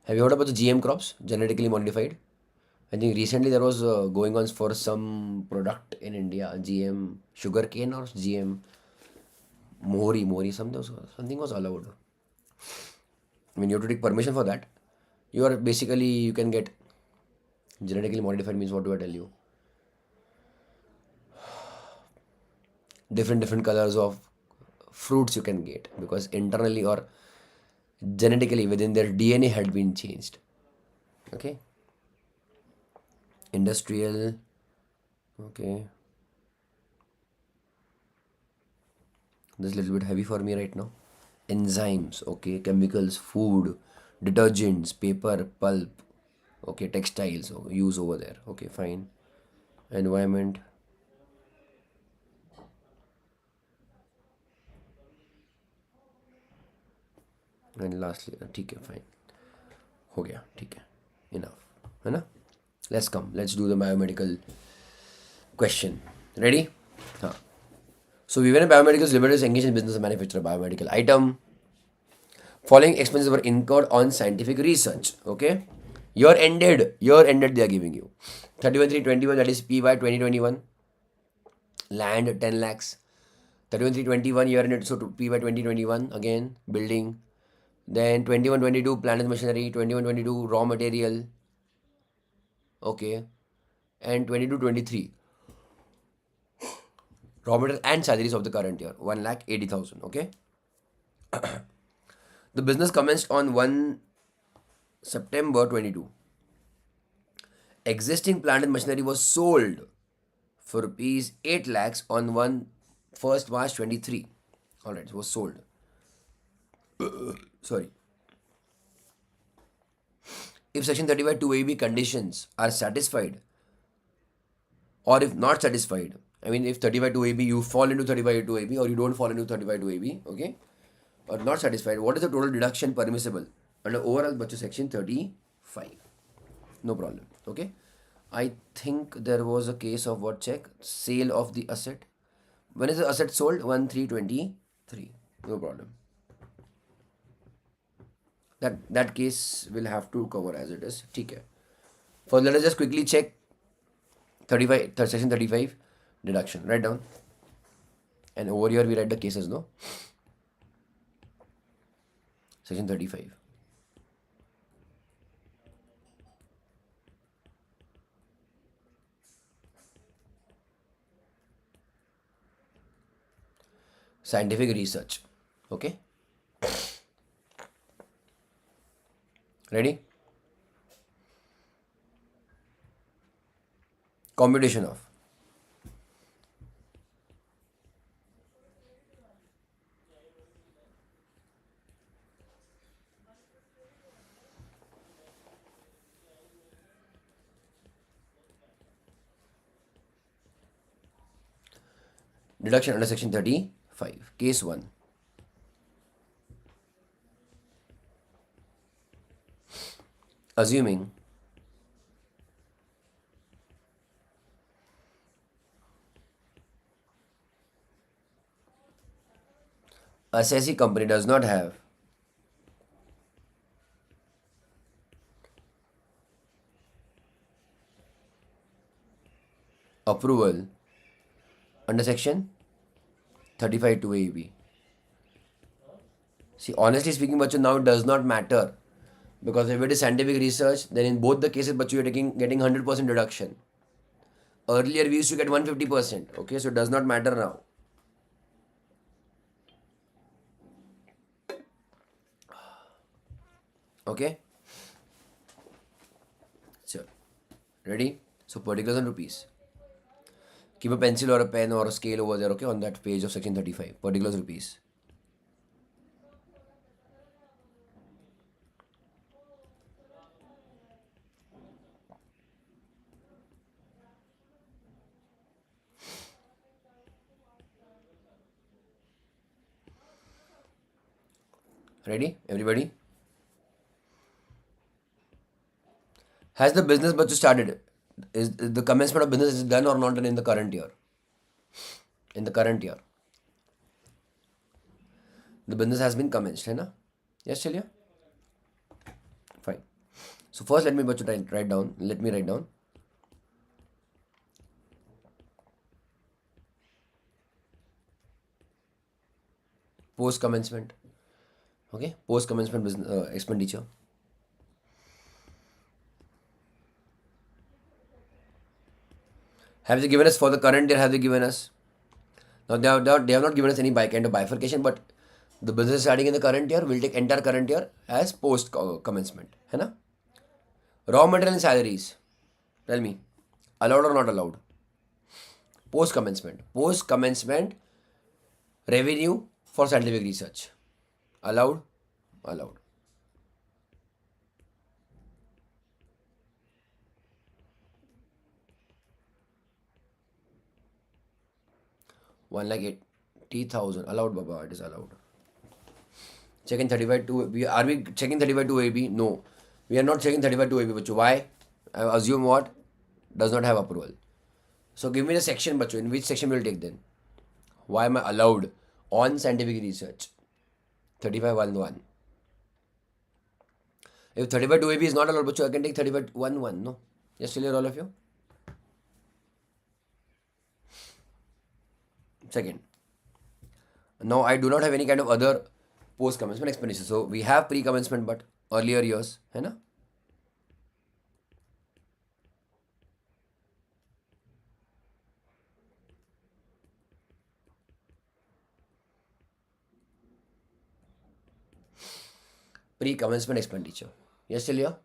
Have you heard about the GM crops? Genetically modified? I think recently there was going on for some product in India, GM sugarcane or GM Mori, something was allowed. I mean, you have to take permission for that. You are basically, you can get genetically modified, means what do I tell you? Different colors of fruits you can get because internally or genetically within their DNA had been changed. Okay, industrial. Okay, this is a little bit heavy for me right now. Enzymes. Okay, chemicals, food, detergents, paper, pulp. Okay, textiles. So use over there. Okay, fine. Environment. And lastly, ठीक है, fine. हो गया, ठीक है, enough, है ना? Let's do the biomedical question. Ready? हाँ. So Vivian Biomedicals Limited is engaged in business and manufacture a biomedical item. Following expenses were incurred on scientific research. Okay. Year ended they are giving you. 31/3/21, that is PY 2021. Land 10 lakhs. 31/3/21 year ended, so to PY 2021 again. Building. Then 21/22 plant and machinery. 21/22 raw material. Okay. And 22/23 raw material and salaries of the current year. 1,80,000. Okay. The business commenced on 1 September 22. Existing plant and machinery was sold for rupees 8 lakhs on 1st March 23. Alright, it was sold. Sorry. If section 35 2AB conditions are satisfied, or if not satisfied, I mean if 35 2AB you fall into 35 2AB or you don't fall into 35 2AB, okay, or not satisfied, what is the total deduction permissible under overall budget section 35? No problem. Okay. I think there was a case of what check? Sale of the asset. When is the asset sold? 1/3/23. No problem. That case will have to cover as it is. Okay. First, let us just quickly check 35, section 35 deduction. Write down. And over here we write the cases, no? Section 35. Scientific research. Okay. Ready? Computation of deduction under section 35. Case 1. Assuming assessee company does not have approval under section 35 2AB. See, honestly speaking, bacho, now it does not matter because if it is scientific research, then in both the cases, bacho, you're getting 100% deduction. Earlier, we used to get 150%. Okay, so it does not matter now. Okay, so ready? So particulars and rupees. Keep a pencil or a pen or a scale over there, okay, on that page of section 35. Particulars rupees. Ready, everybody? Has the business budget started? Is the commencement of business is done or not done in the current year? In the current year, the business has been commenced, है ना? Yes, Celia? Fine. So first, let me write down. Let me write down. post commencement. Okay, post commencement business expenditure. Have they given us for the current year? Have they given us? Now they have not given us any kind of bifurcation, but the business starting in the current year will take entire current year as post commencement. है ना? Raw material and salaries. Tell me, allowed or not allowed? Post commencement. Post commencement revenue for scientific research. Allowed? Allowed. 1,80,000. Allowed, Baba. It is allowed. Checking 35 to are we checking 35 to AB? No. We are not checking 35 to AB, Bachu. Why? I assume what? Does not have approval. So give me the section, Bachu. In which section will take then? Why am I allowed on scientific research? 35.11. If 35 to AB is not allowed, Bachu, I can take 35.11. No. Just clear all of you. Second. Now I do not have any kind of other post commencement expenditure. So we have pre commencement, but earlier years, है ना? Pre commencement expenditure. Yes, still here?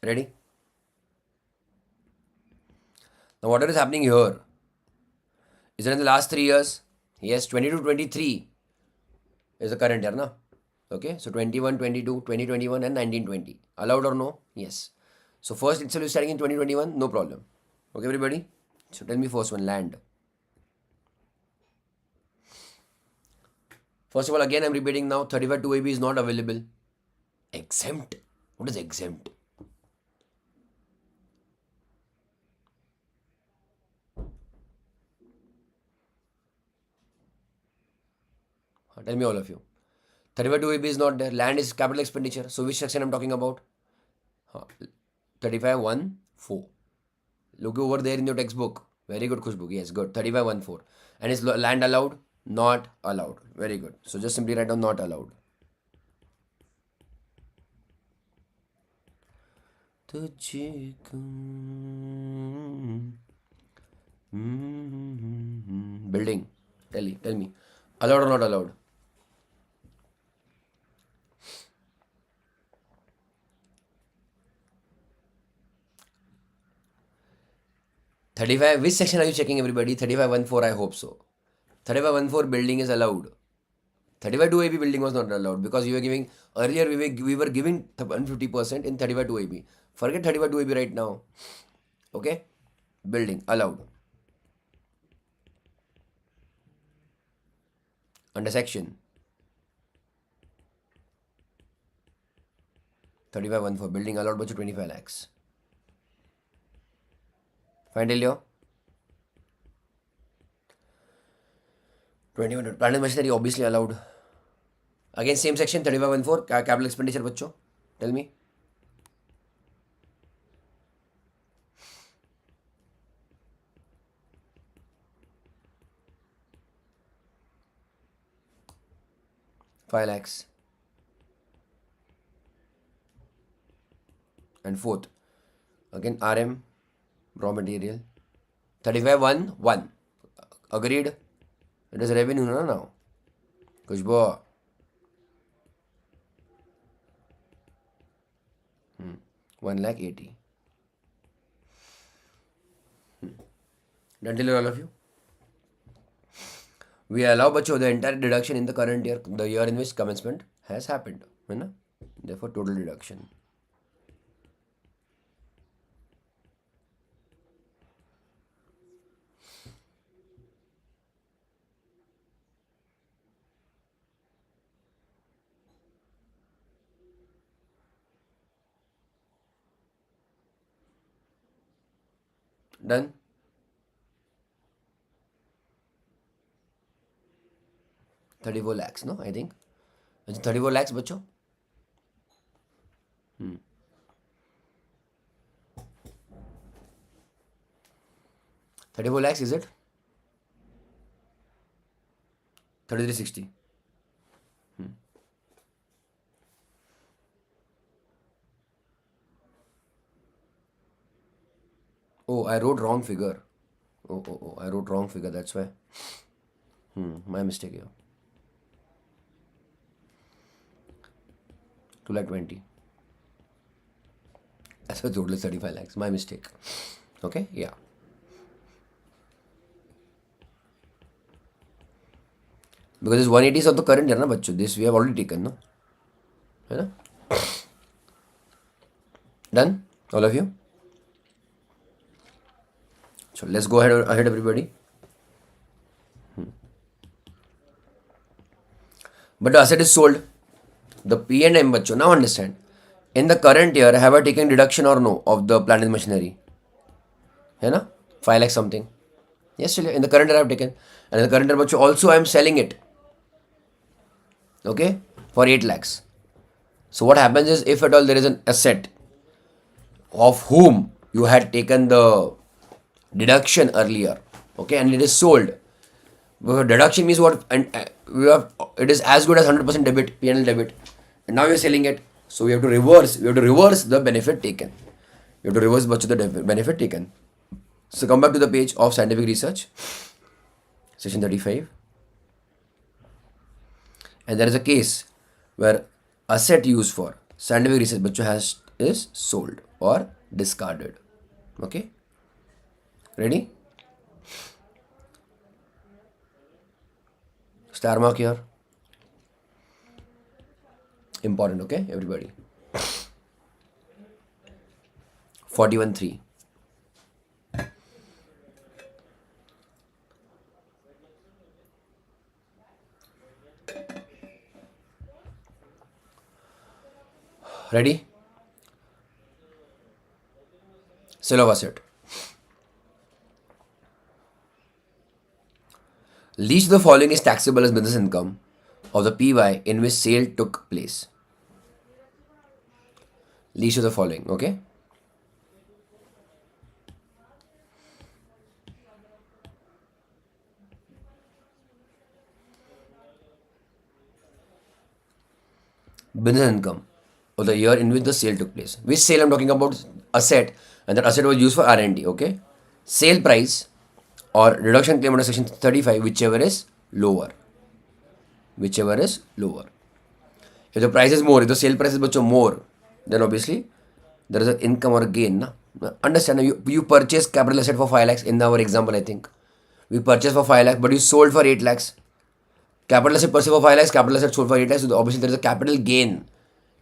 Ready? Now, whatever is happening here is that in the last 3 years, yes, 22 23 is the current year, na? Okay, so 21 22, 2021, and 1920. Allowed or no? Yes. So, first itself is starting in 2021, no problem. Okay, everybody? So, tell me first one land. First of all, again, I'm repeating now 35 2AB is not available. Exempt? What is exempt? Tell me all of you. 35 2AB is not there. Land is capital expenditure. So, which section I'm talking about? 35.14. Look over there in your textbook. Very good, Khushbu. Yes, good. 35.14. And is land allowed? Not allowed. Very good. So just simply write down not allowed. Building. Tell me. Allowed or not allowed? $35. Which section are you checking, everybody? 35.14. I hope so. 35.14 building is allowed. 35 to AB building was not allowed because you were giving earlier we were giving 150% in 35 to AB. Forget 35 to AB right now. Okay, building allowed under section 35.14 building allowed but 25 lakhs. Fine till here. 21 plant and machinery obviously allowed. Again same section 35.14 capital expenditure बच्चों. Tell me. $5 lakhs. And fourth, again RM, raw material. 35.11. Agreed. It is revenue now. Kushbo. 1,80,000. Done till all of you. We allow bacho the entire deduction in the current year, the year in which commencement has happened. है ना? Therefore, total deduction. Done. 34 lakhs, no? I think. Is it 34 lakhs, बच्चों? 34 lakhs, is it? 3360. Oh, I wrote wrong figure. Oh, I wrote wrong figure, that's why. My mistake here. 2 lakh 20. That's why total is 35 lakhs. My mistake. Okay, yeah. Because this 180 is of the current year, na bachcho. This we have already taken, no? है ना? Done? All of you? So let's go ahead everybody. But the asset is sold. The P and M, bachcho. Now understand. In the current year, have I taken deduction or no of the plant and machinery? है ना? 5 lakh something. Yes, in the current year I have taken. And in the current year, bachcho, also I am selling it. Okay? For 8 lakhs. So what happens is, if at all there is an asset of whom you had taken the deduction earlier, okay, and it is sold. Because deduction means what? And we have, it is as good as 100% debit, P&L debit, and now you're selling it. So we have to reverse. We have to reverse the benefit taken. You have to reverse the benefit taken. So come back to the page of scientific research, section 35, and there is a case where asset used for scientific research is sold or discarded. Okay, ready? Star mark here. Important, okay, everybody. 41.3. Ready? Sale of asset. Least of the following is taxable as business income of the PY in which sale took place. Least of the following, okay? Business income of the year in which the sale took place. Which sale I'm talking about? Asset, and that asset was used for R&D, okay? Sale price or reduction claim under section 35, whichever is lower. Whichever is lower. If the price is more, if the sale price is much more, then obviously there is an income or a gain. Na? Understand, you purchase capital asset for 5 lakhs in our example, I think. We purchased for 5 lakhs, but you sold for 8 lakhs. Capital asset purchased for 5 lakhs, capital asset sold for 8 lakhs. So obviously there is a capital gain,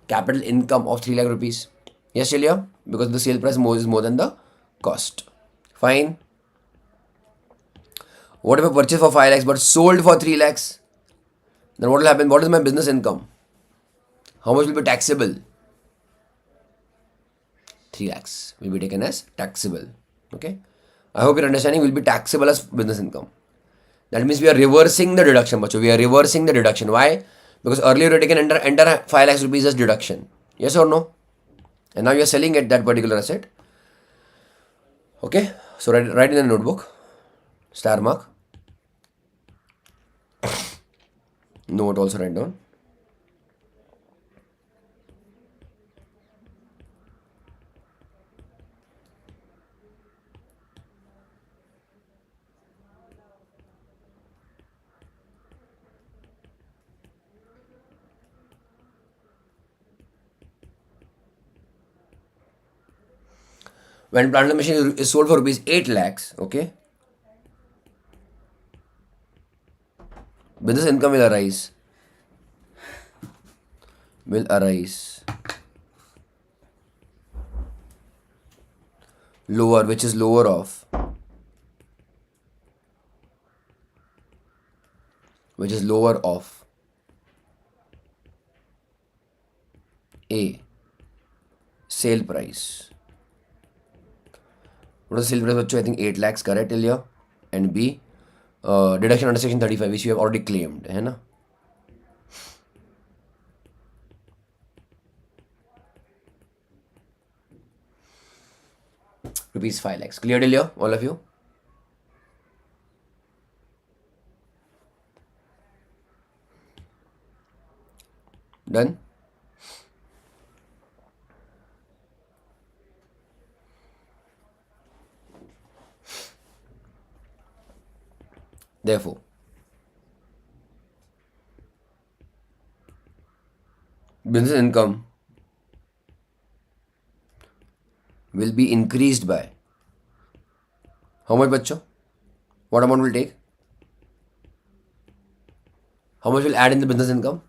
capital income of 3 lakh rupees. Yes, Shelia? Because the sale price is more than the cost. Fine. What if I purchase for 5 lakhs but sold for 3 lakhs? Then what will happen? What is my business income? How much will be taxable? 3 lakhs will be taken as taxable. Okay. I hope you're understanding, will be taxable as business income. That means we are reversing the deduction. We are reversing the deduction. Why? Because earlier you had taken entire 5 lakhs rupees as deduction. Yes or no? And now you are selling at that particular asset. Okay. So write in the notebook. Star mark. Note also write down. When plant machine is sold for rupees 8 lakhs, okay, business income will arise. Lower, which is lower of A, sale price. What is the sale price? I think 8 lakhs, correct till here. And B, deduction under section 35, which you have already claimed. है ना? rupees 5 lakhs. Clear till here, all of you? Done? Therefore, business income will be increased by how much, bachcho? What amount will take? How much will add in the business income?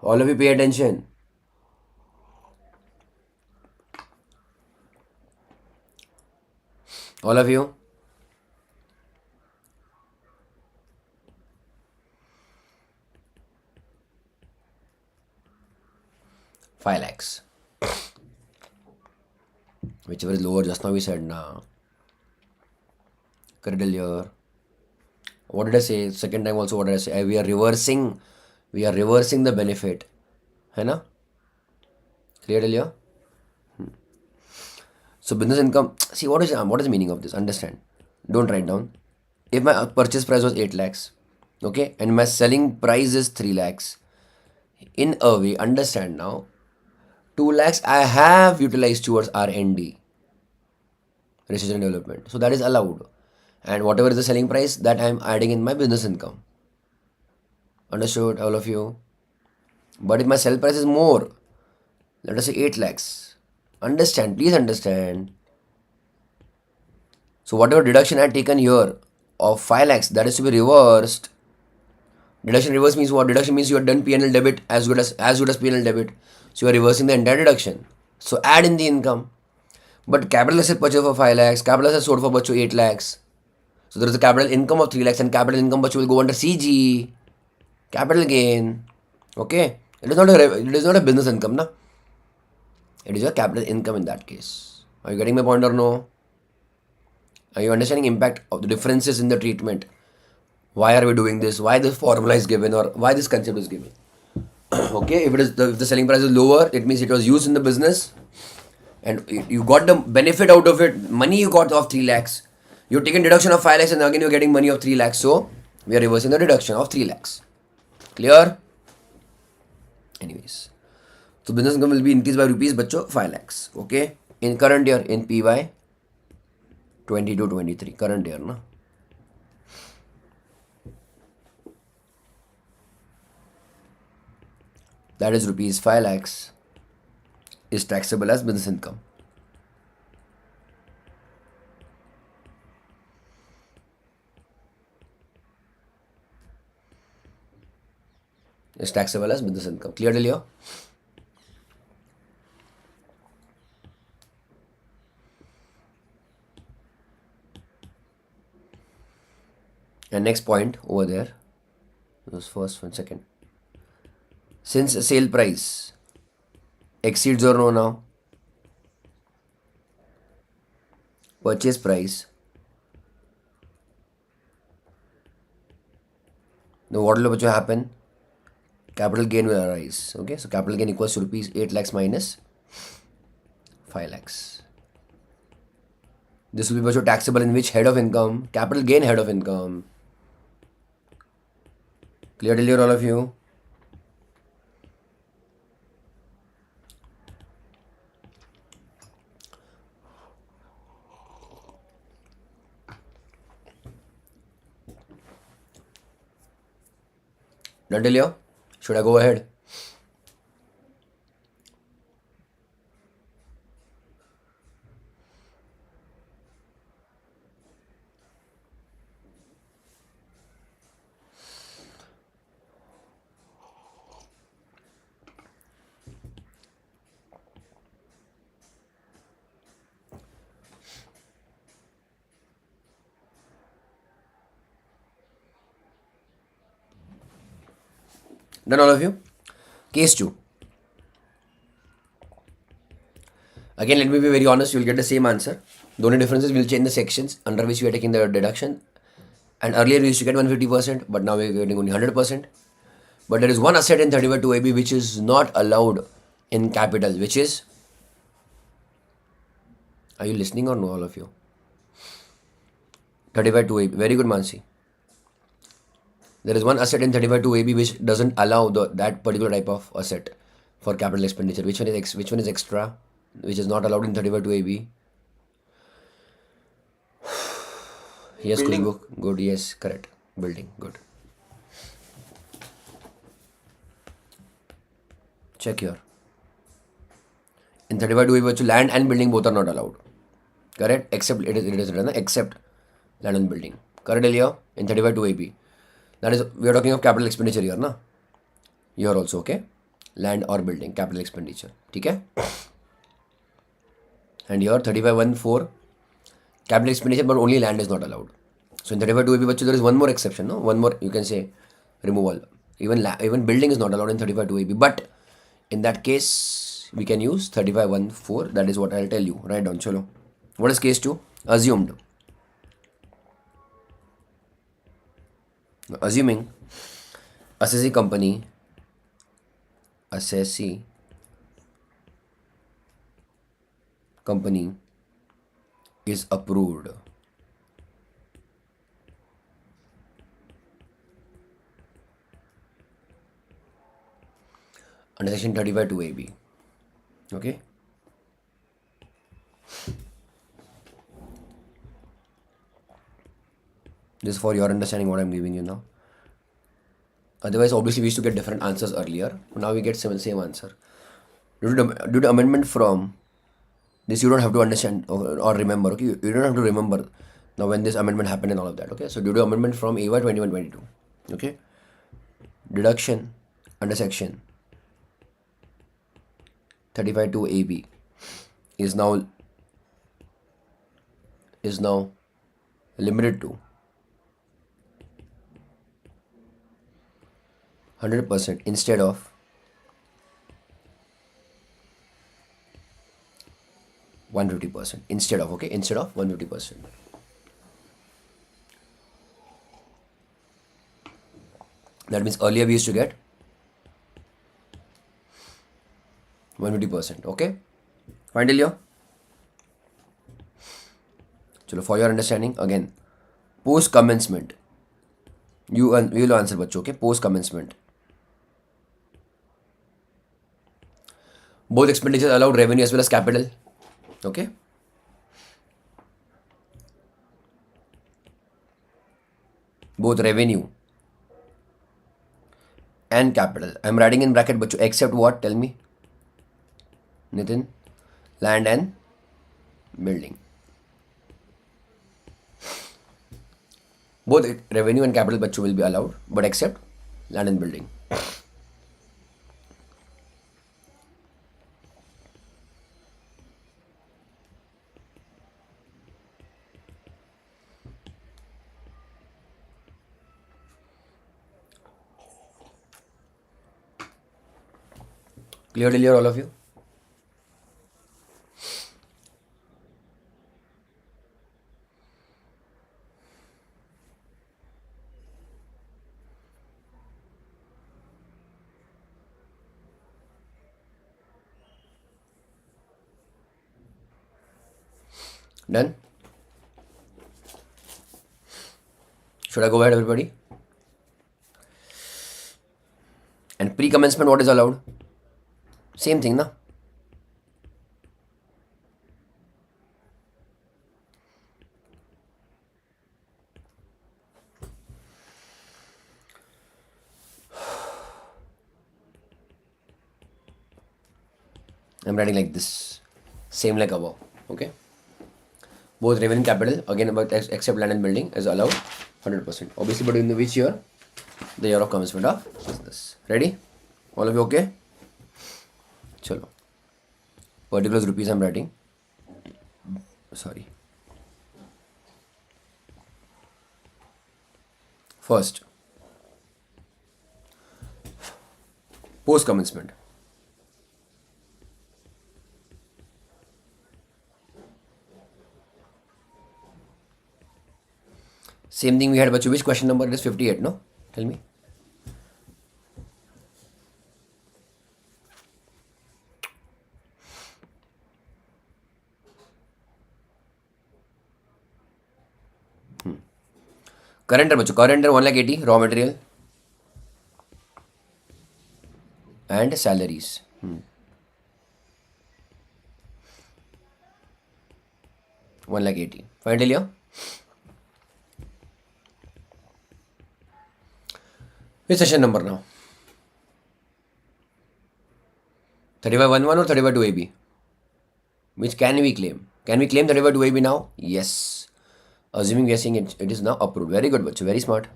All of you pay attention. All of you. Five lakhs. Whichever is lower, just now we said nah. Credit here. What did I say? Second time also what did I say? We are reversing the benefit. है ना? Clear till here? So business income, see what is the meaning of this? Understand. Don't write down. If my purchase price was 8 lakhs, okay, and my selling price is 3 lakhs, in a way, understand now, 2 lakhs I have utilized towards R&D, research and development. So that is allowed. And whatever is the selling price, that I am adding in my business income. Understood, all of you? But if my sell price is more, let us say 8 lakhs, understand, please understand. So whatever deduction I had taken here of 5 lakhs, that is to be reversed. Deduction reverse means what? Deduction means you have done P&L debit as good as P&L debit. So you are reversing the entire deduction. So add in the income. But capital asset purchase for 5 lakhs, capital asset sold for bacho 8 lakhs. So there is a capital income of 3 lakhs and capital income bacho will go under CG. Capital gain. Okay? It is not a business income, na? It is a capital income in that case. Are you getting my point or no? Are you understanding impact of the differences in the treatment? Why are we doing this? Why this formula is given or why this concept is given? Okay, if the selling price is lower, it means it was used in the business and you got the benefit out of it. Money you got of 3 lakhs. You're taking deduction of 5 lakhs and again you're getting money of 3 lakhs. So we are reversing the deduction of 3 lakhs. Clear? Anyways. So business income will be increased by rupees bacho 5 lakhs. Okay. In current year, in PY 22-23. Current year, na? That is rupees 5 lakhs is taxable as business income. Is taxable as business income. Clear till here? And next point over there was first one second. Since sale price exceeds or no now, purchase price, now what will happen? Capital gain will arise. Okay, so capital gain equals to rupees 8 lakhs minus 5 lakhs. This will be taxable in which head of income? Capital gain head of income. Clear till here, all of you? Done till here? Should I go ahead? Done, all of you? Case 2. Again, let me be very honest, you will get the same answer. The only difference is we will change the sections under which we are taking the deduction. And earlier we used to get 150%, but now we are getting only 100%. But there is one asset in 35 2AB which is not allowed in capital, which is Are you listening or no, all of you? 35-2AB. Very good, Mansi. There is one asset in 35-2AB which doesn't allow that particular type of asset for capital expenditure. Which one is extra? Which is not allowed in 35-2AB? Yes, Building. Kushbu. Good. Yes, correct. Building. Good. Check here. In 35-2AB, land and building both are not allowed. Correct? Except it is written except land and building. Correct, Elia? In 35-2AB. That is, we are talking of capital expenditure here, na? Here also, okay? Land or building, capital expenditure. Okay? And here 35-1-4, capital expenditure, but only land is not allowed. So in 35-2AB, there is one more exception, no? One more, you can say, removal. Even building is not allowed in 35-2AB. But in that case, we can use 35-1-4. That is what I'll tell you. Write down, chalo. What is case 2? Assumed. Assuming assessee company is approved under section 35-2AB. Okay. This is for your understanding what I'm giving you now. Otherwise, obviously, we used to get different answers earlier. Now we get same answer. Due to amendment from this, you don't have to understand or remember. Okay, you don't have to remember now when this amendment happened and all of that. Okay, so due to amendment from AY 21-22. Okay, deduction under section 35-2AB is now limited to 100% instead of 150%. Instead of 150%. That means earlier we used to get 150%. Okay, fine till here. Chalo, for your understanding again, post commencement, you will answer बच्चों. Okay, post commencement, both expenditures allowed, revenue as well as capital. Okay, both revenue and capital. I'm writing in bracket बच्चों, except what? Tell me, Nitin. Land and building. Both revenue and capital बच्चों will be allowed, but except land and building. Clear, all of you? Done? Should I go ahead, everybody? And pre-commencement, what is allowed? Same thing, na? I'm writing like this, same like above. Okay. Both revenue and capital again, but except land and building is allowed 100%. Obviously, but in the which year? The year of commencement of business. Ready? All of you okay? Chalo. Particulars rupees I'm writing. Sorry. First, post commencement. Same thing we had, but which question number? It is 58, no? Tell me. Current बच्चों, current 1,80,000 raw material and salaries. 1,80,000. Fine till here. Which session number now? 3511 or 35 Which can we claim? Can we claim 35 now? Yes. Assuming we are saying it is now approved. Very good, bachcho. Very smart.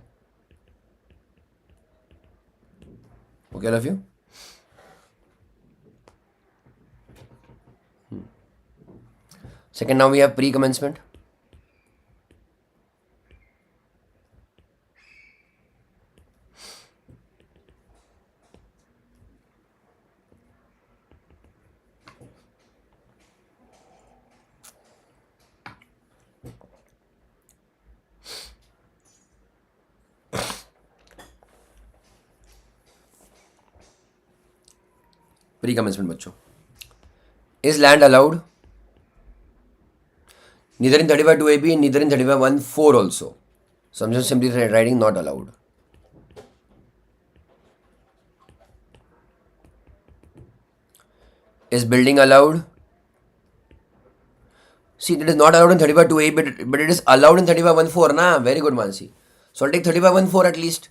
Okay, all of you? Second, now we have pre-commencement. Pre-commencement, bachcho. Is land allowed? Neither in 35 neither in 35 also. So I'm just simply writing not allowed. Is building allowed? See, it is not allowed in 35 but it is allowed in 35 na? Very good, Mansi. So I'll take 35 at least.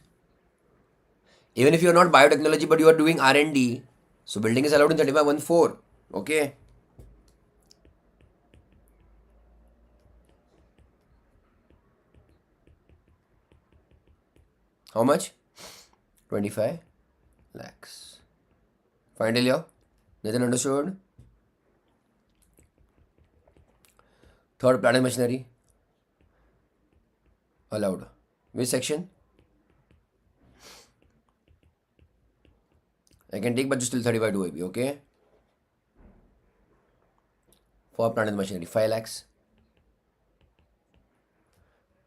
Even if you are not biotechnology but you are doing R&D, so building is allowed in 35 Okay. How much? 25 lakhs. Fine till here? Nathan understood? Third, plant and machinery. Allowed. Which section? I can take but still 35 to AB, okay? For plant and machinery, 5 lakhs.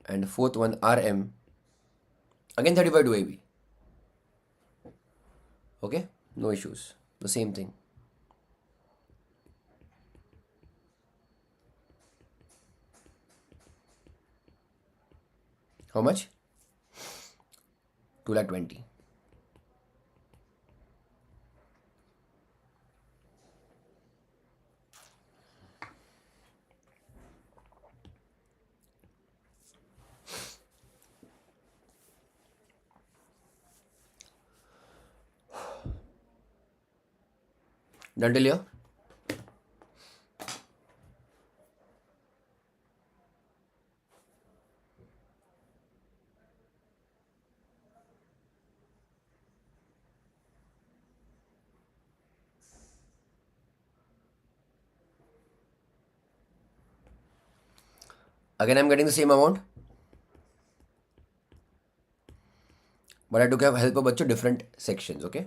And fourth one, RM. Again 35 to AB. Okay? No issues. The same thing. How much? 2,20,000. Done till here? Again, I'm getting the same amount. But I took help of different sections, okay?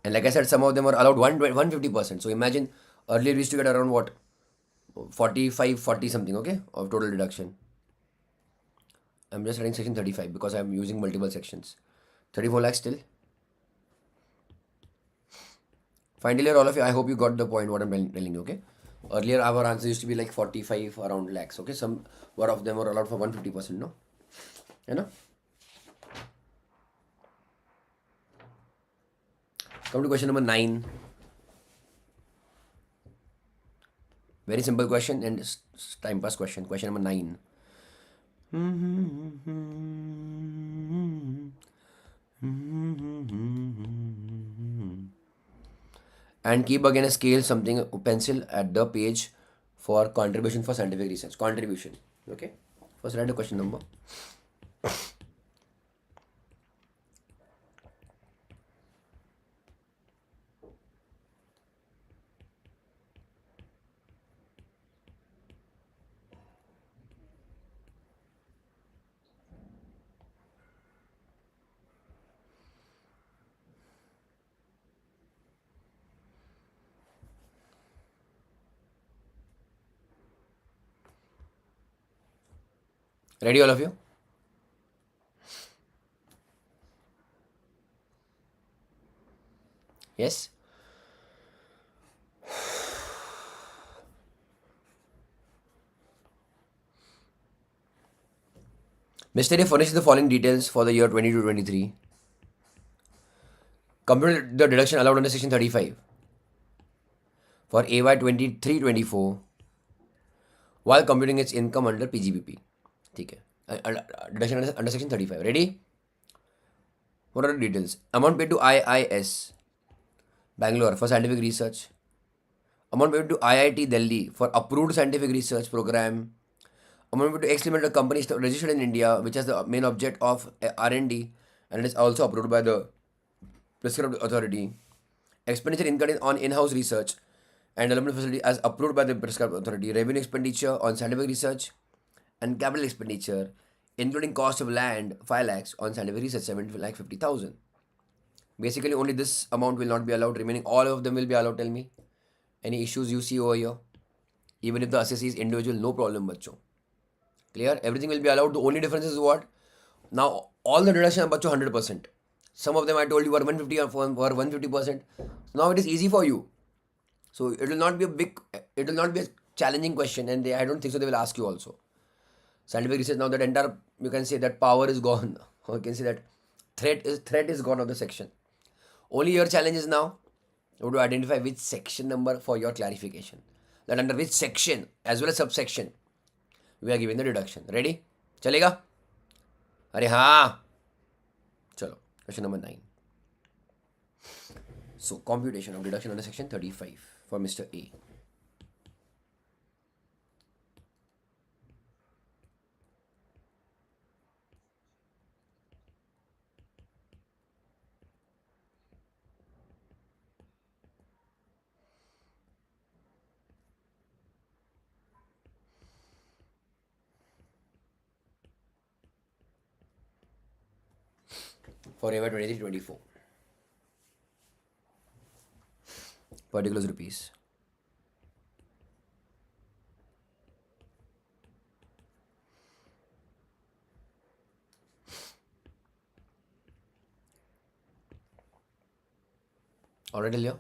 And like I said, some of them were allowed 150%. So imagine earlier we used to get around what? 45, 40 something, okay? Of total deduction. I'm just writing section 35 because I'm using multiple sections. 34 lakhs still. Finally, all of you, I hope you got the point what I'm telling you, okay? Earlier, our answer used to be like 45 around lakhs, okay? Some one of them were allowed for 150%, no? You know? Come to question number 9. Very simple question and time pass question. Question number 9. And keep again a scale, something, a pencil at the page for contribution for scientific research. Contribution. Okay. First write the question number. Ready, all of you? Yes? Mr. A furnishes the following details for the year 22-23. Computed the deduction allowed under section 35 for AY 23-24 while computing its income under PGBP. ठीक है. Deduction under section 35. Ready? What are the details? Amount paid to IIS Bangalore for scientific research. Amount paid to IIT Delhi for approved scientific research program. Amount paid to X Limited, company registered in India, which has the main object of R&D and it is also approved by the prescribed authority. Expenditure incurred on in-house research and development facility as approved by the prescribed authority. Revenue expenditure on scientific research and capital expenditure, including cost of land, 5 lakhs on scientific research, 7 lakh 50,000. Basically, only this amount will not be allowed. Remaining all of them will be allowed. Tell me any issues you see over here. Even if the assessee is individual, no problem, bacho. Clear? Everything will be allowed. The only difference is what? Now, all the deduction are bacho 100%. Some of them I told you were 150 or 150%. Now it is easy for you. So it will not be a challenging question, and I don't think so. They will ask you also. Scientific research, now that entire, you can say that power is gone, or you can say that threat is gone of the section. Only your challenge is now you have to identify which section number for your clarification. That under which section as well as subsection we are giving the deduction. Ready? चलेगा? अरे हाँ, चलो. Question number 9. So computation of deduction under section 35 for Mr. A. For AY 23-24. Particulars rupees. Already लिया?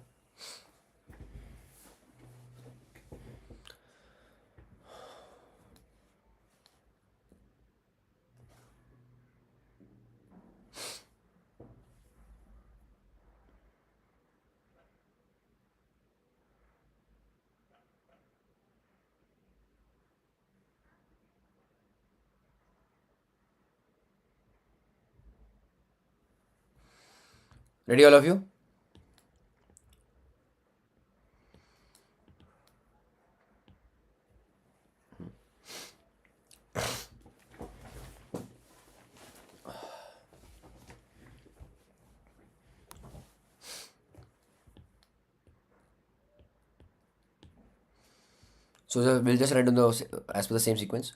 Ready all of you? So we'll just write down as per the same sequence.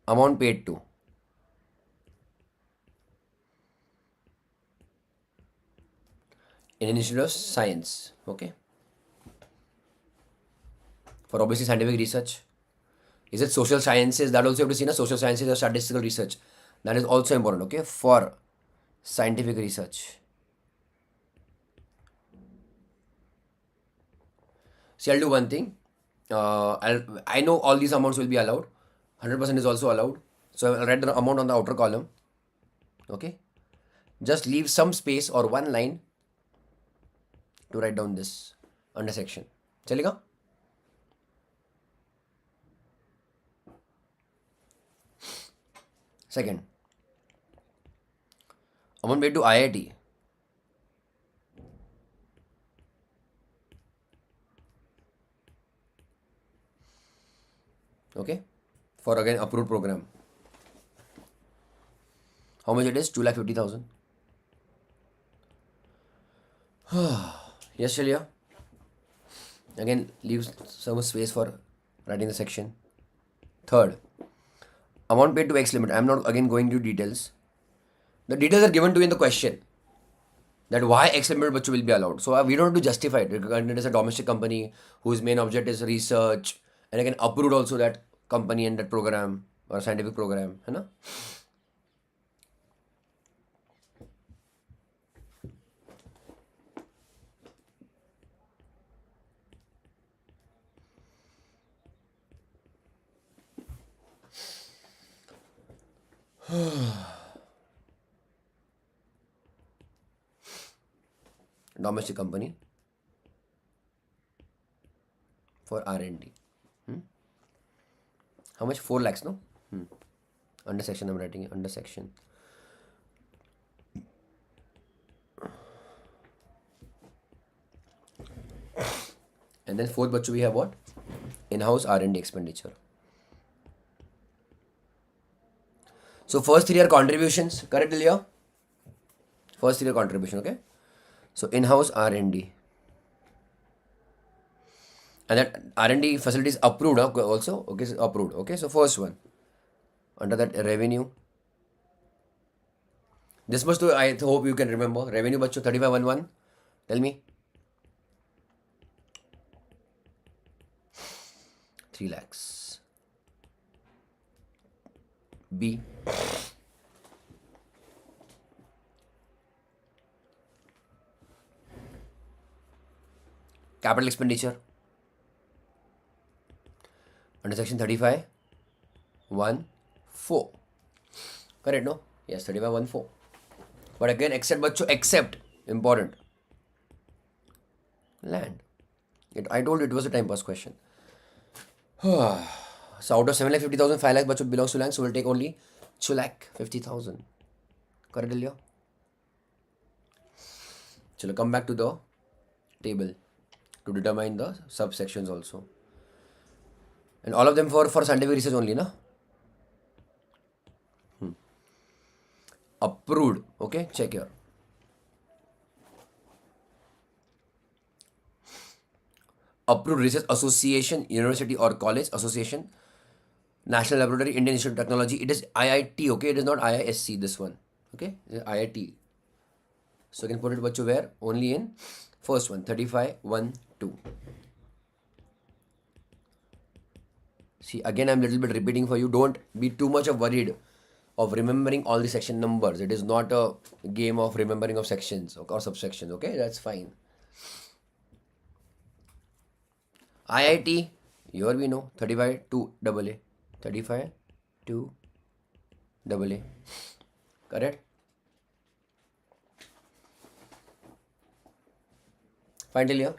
Amount paid to Indian Institute of Science. Okay. For obviously scientific research. Is it social sciences? That also you have to see na, social sciences or statistical research. That is also important. Okay. For scientific research. See, I'll do one thing. I know all these amounts will be allowed. 100% is also allowed. So I'll write the amount on the outer column. Okay. Just leave some space or one line to write down this under section. चलेगा? Second, amount paid to IIT. Okay, for again approved program. How much it is? 2,50,000. Yes, Shalia. Again, leave some space for writing the section. Third, amount paid to X limit. I am not again going into details. The details are given to you in the question. That why X limit bachcho will be allowed. So we don't have to justify it. It is a domestic company whose main object is research, and again approved also that company and that program or scientific program, है ना? Domestic company for R&D. How much? 4 lakhs, no? Under section, I'm writing it. Under section. And then fourth bachu we have what? In-house R&D expenditure. So first 3 are contributions, correct Leo? First 3 are contribution, okay? So in-house R&D. And that R&D facility is approved also, okay, so approved, okay? So first one, under that revenue. This much too, I hope you can remember. Revenue bacho 3511. Tell me. 3 lakhs. B. Capital expenditure. Under section 3514. Correct, no? Yes, 3514. But again, except bacho, except. Important. Land. I told you it was a time pass question. So out of 7,50,000, 5 lakh bacho belongs to land, so we'll take only 2,50,000. Correct, Leo? Chalo, come back to the table to determine the subsections also. And all of them for scientific research only, na? Approved. Okay, check here. Approved research association, university or college association, National Laboratory, Indian Institute of Technology. It is IIT, okay? It is not IISc, this one. Okay? It is IIT. So you can put it bacho where? Only in first one, 3512. See, again, I'm little bit repeating for you. Don't be too much of worried of remembering all the section numbers. It is not a game of remembering of sections or subsections. Okay, that's fine. IIT, here we know 35 2 AA. 35 2 AA. Correct? Fine till here.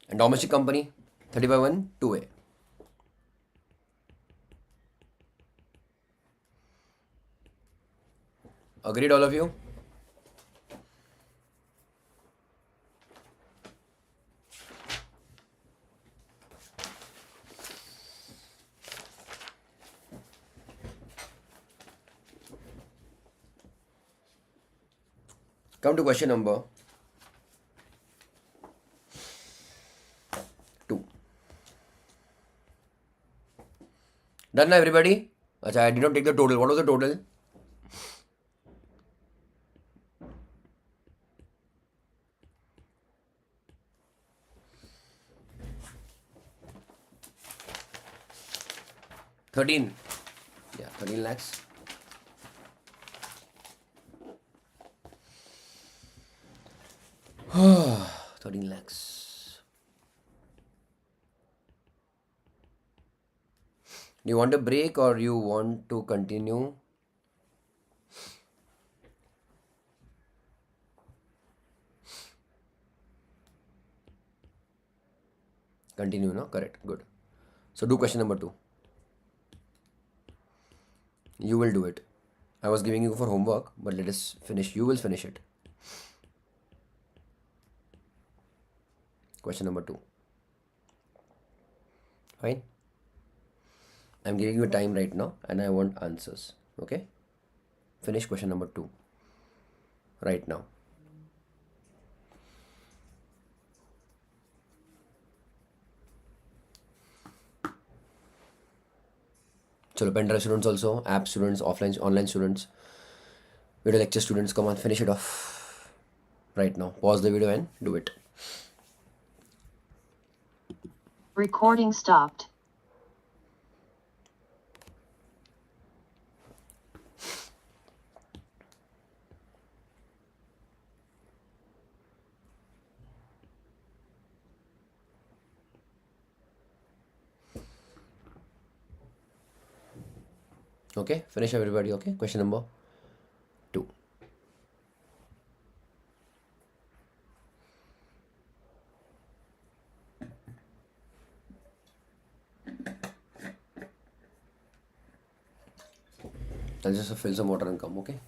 And domestic company 35 2A. Agreed, all of you? Come to question number 2. Done now, everybody? Achha, I did not take the total. What was the total? $13. Yeah, 13 lakhs. $13 lakhs. Do you want a break or you want to continue? Continue, no? Correct. Good. So do question number 2. You will do it. I was giving you for homework, but let us finish. You will finish it. Question number 2. Fine. I'm giving you time right now and I want answers. Okay? Finish question number 2 right now. Chalo, pen drive students also, app students, offline, online students, video lecture students, come on, finish it off right now. Pause the video and do it. Recording stopped. Okay, finish everybody. Okay, question number 2. I'll just fill some water and come. Okay.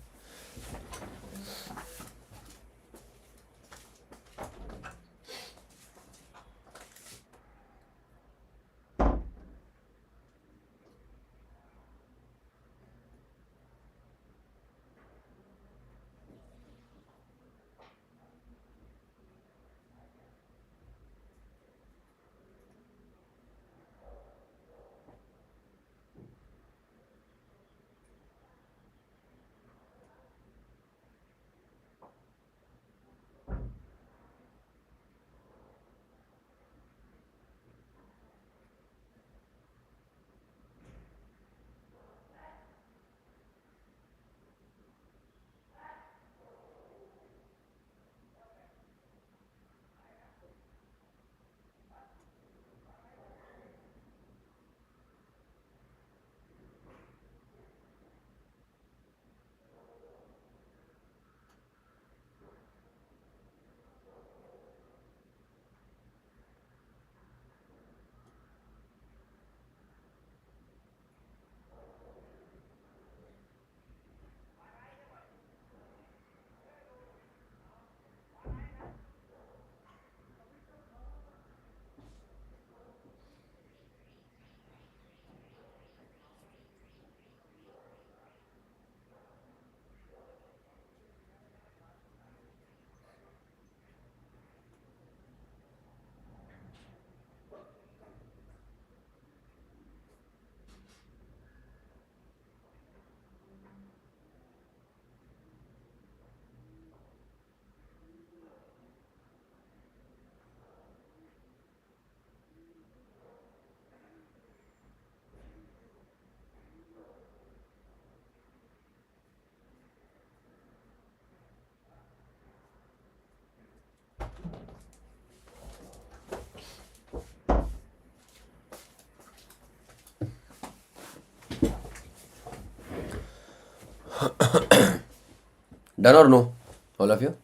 Done or no? All of you?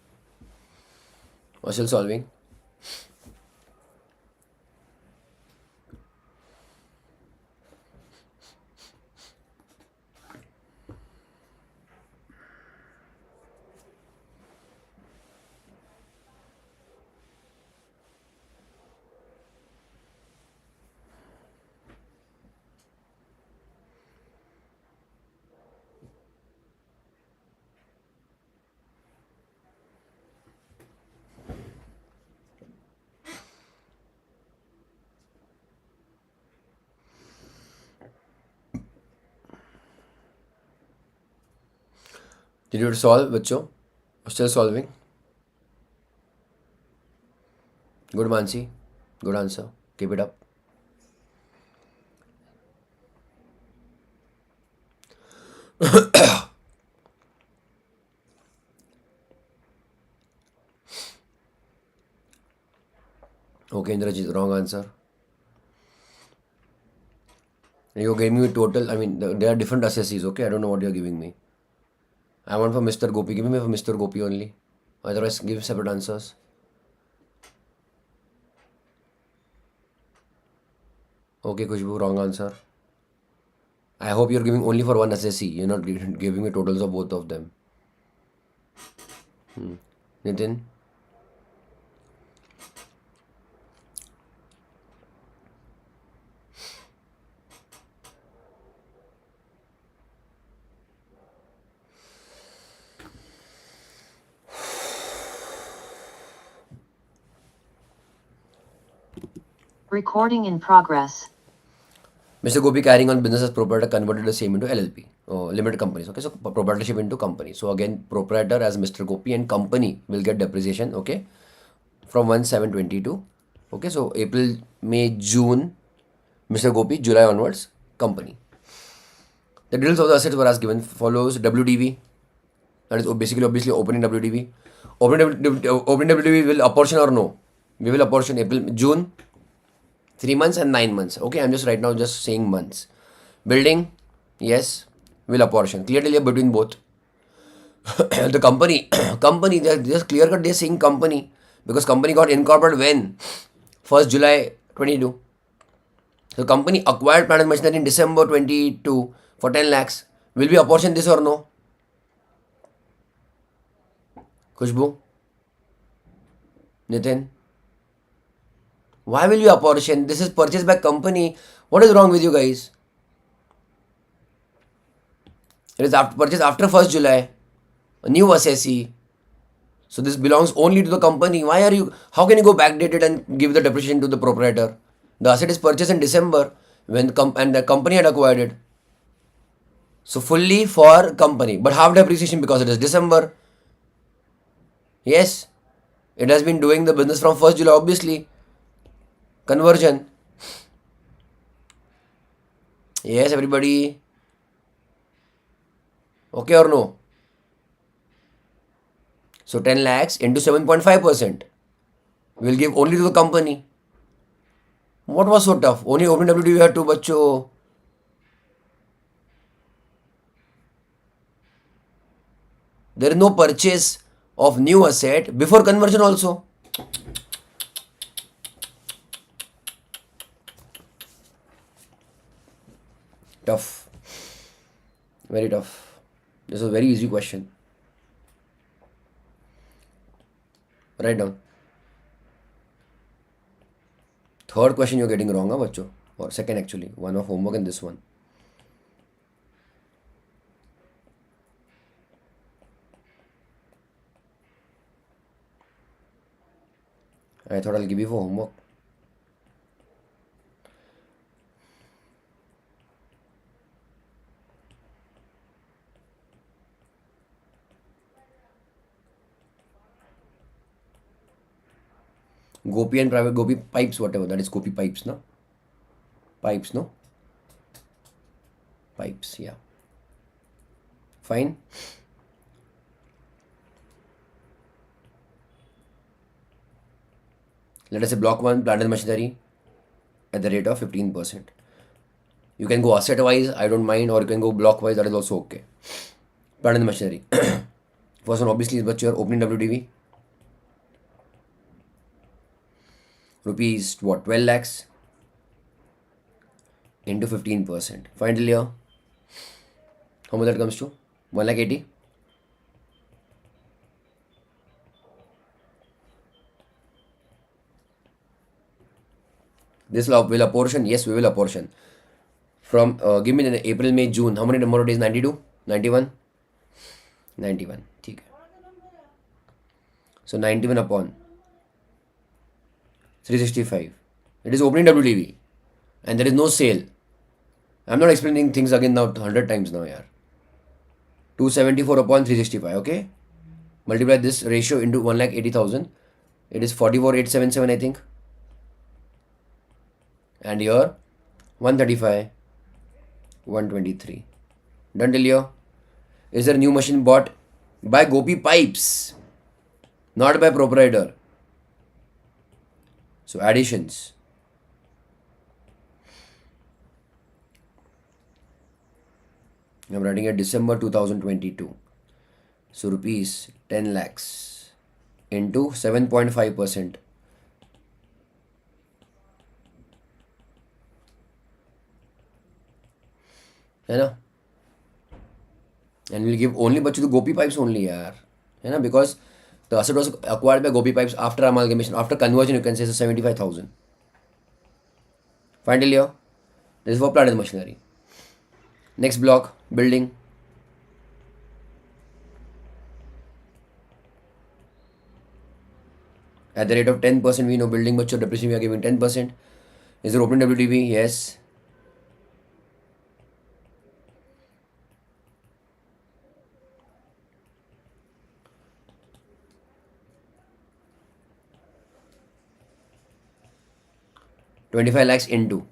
Or still solving? Did you solve, बच्चों? Still solving? Good, Mansi. Good answer. Keep it up. Okay, Indrajit, wrong answer. You're giving me total. I mean, there are different assessees. Okay, I don't know what you're giving me. I want for Mr. Gopi. Give me for Mr. Gopi only. Otherwise, give separate answers. Okay, Kushbu, wrong answer. I hope you're giving only for one assessee. You're not giving me totals of both of them. Nitin. Recording in progress. Mr. Gopi carrying on business as proprietor converted the same into LLP, limited companies. Okay, so proprietorship into company. So again, proprietor as Mr. Gopi and company will get depreciation. Okay, from 1/7/22. Okay, so April, May, June, Mr. Gopi, July onwards, company. The details of the assets were as given follows: WDV, that is basically obviously opening WDV. Opening WDV will apportion or no? We will apportion April, June, 3 months and 9 months. Okay, I'm just right now just saying months. Building, yes. will apportion. Clearly between both. The company, they're just clear cut, they're saying company because company got incorporated when? 1st July 22. So company acquired plant and machinery in December 22 for 10 lakhs. Will we apportion this or no? Khushbu? Nitin? Why will you apportion? This is purchased by company. What is wrong with you guys? It is after, purchased after 1st July. A new assessee. So this belongs only to the company. Why are you? How can you go backdated and give the depreciation to the proprietor? The asset is purchased in December when and the company had acquired it. So fully for company, but half depreciation because it is December. Yes, it has been doing the business from 1st July. Obviously, conversion. Yes, everybody. Okay or no? So 10 lakhs into 7.5%. We'll give only to the company. What was so tough? Only opening WTV had to, bacho. There is no purchase of new asset before conversion also. Tough. Very tough. This is a very easy question. Write down. Third question you're getting wrong, huh, bacho? Or second actually. One of homework and this one. I thought I'll give you for homework. Gopi and private Gopi pipes, whatever. That is Gopi pipes, no? Pipes, no? Pipes, yeah. Fine. Let us say block 1, plant and machinery at the rate of 15%. You can go asset wise, I don't mind, or you can go block wise, that is also okay. Plant and machinery. First one obviously is but your opening WDV. Rupees what? 12 lakhs into 15%. Finally here, how much that comes to? 1 lakh 80. This will apportion. Yes, we will apportion. From give me the April, May, June. How many number of days? 92, 91, 91. ठीक है. So 91 upon 365. It is opening WDV, and there is no sale. I'm not explaining things again now 100 times now, yaar. 274 upon 365. Okay. Multiply this ratio into 1,80,000. It is 44,877, I think. And here 135, 123. Done till here. Is there a new machine bought by Gopi Pipes, not by proprietor? So additions. I'm writing at December 2022. So rupees 10 lakhs into 7.5%. है ना? And we'll give only but to the Gopi Pipes only, yaar. है ना? Because the asset was acquired by Gopi Pipes after amalgamation, after conversion, you can say, so 75,000. Finally here, this is for plant and machinery. Next block, building. At the rate of 10%, we know building mature depreciation, we are giving 10%. Is there opening WTV? Yes. $25 lakhs into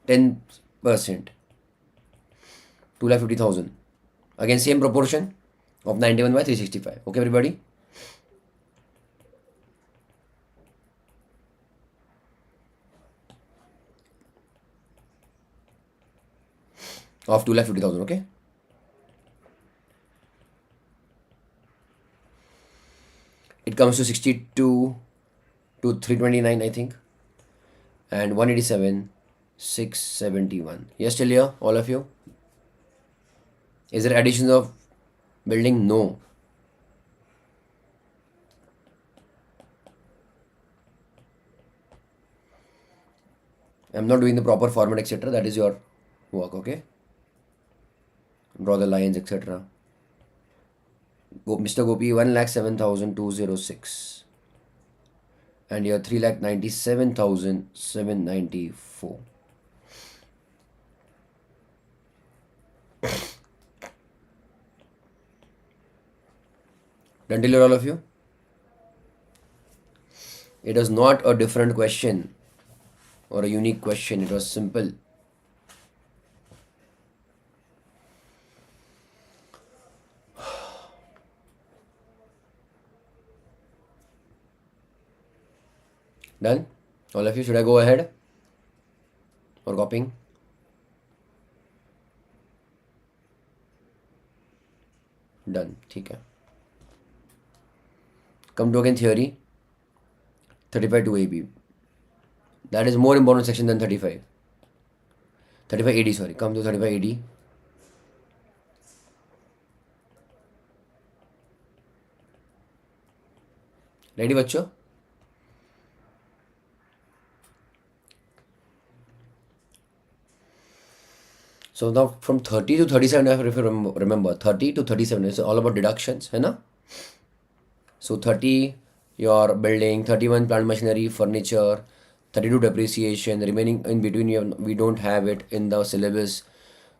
10%. 2,50,000. Again, same proportion of 91 by 365. Okay, everybody? Of 2,50,000, okay? comes to 62 to 329, I think, and 187, 671. Yes, still here, all of you? Is there addition of building? No. I'm not doing the proper format, etc. That is your work, okay? Draw the lines, etc. Mr. Gopi, 1,07,206. And you're 3,97,794. Done till here, all of you? It was not a different question or a unique question. It was simple. Done? All of you, should I go ahead? Or copying? Done. ठीक है. Come to again theory. 35 to AB. That is more important section than 35. 35 AD, sorry. Come to 35 AD. Ready, बच्चों? So now from 30 to 37, if you remember, 30 to 37 is all about deductions, है ना? So 30, your building, 31 plant machinery, furniture, 32 depreciation, remaining in between, we don't have it in the syllabus.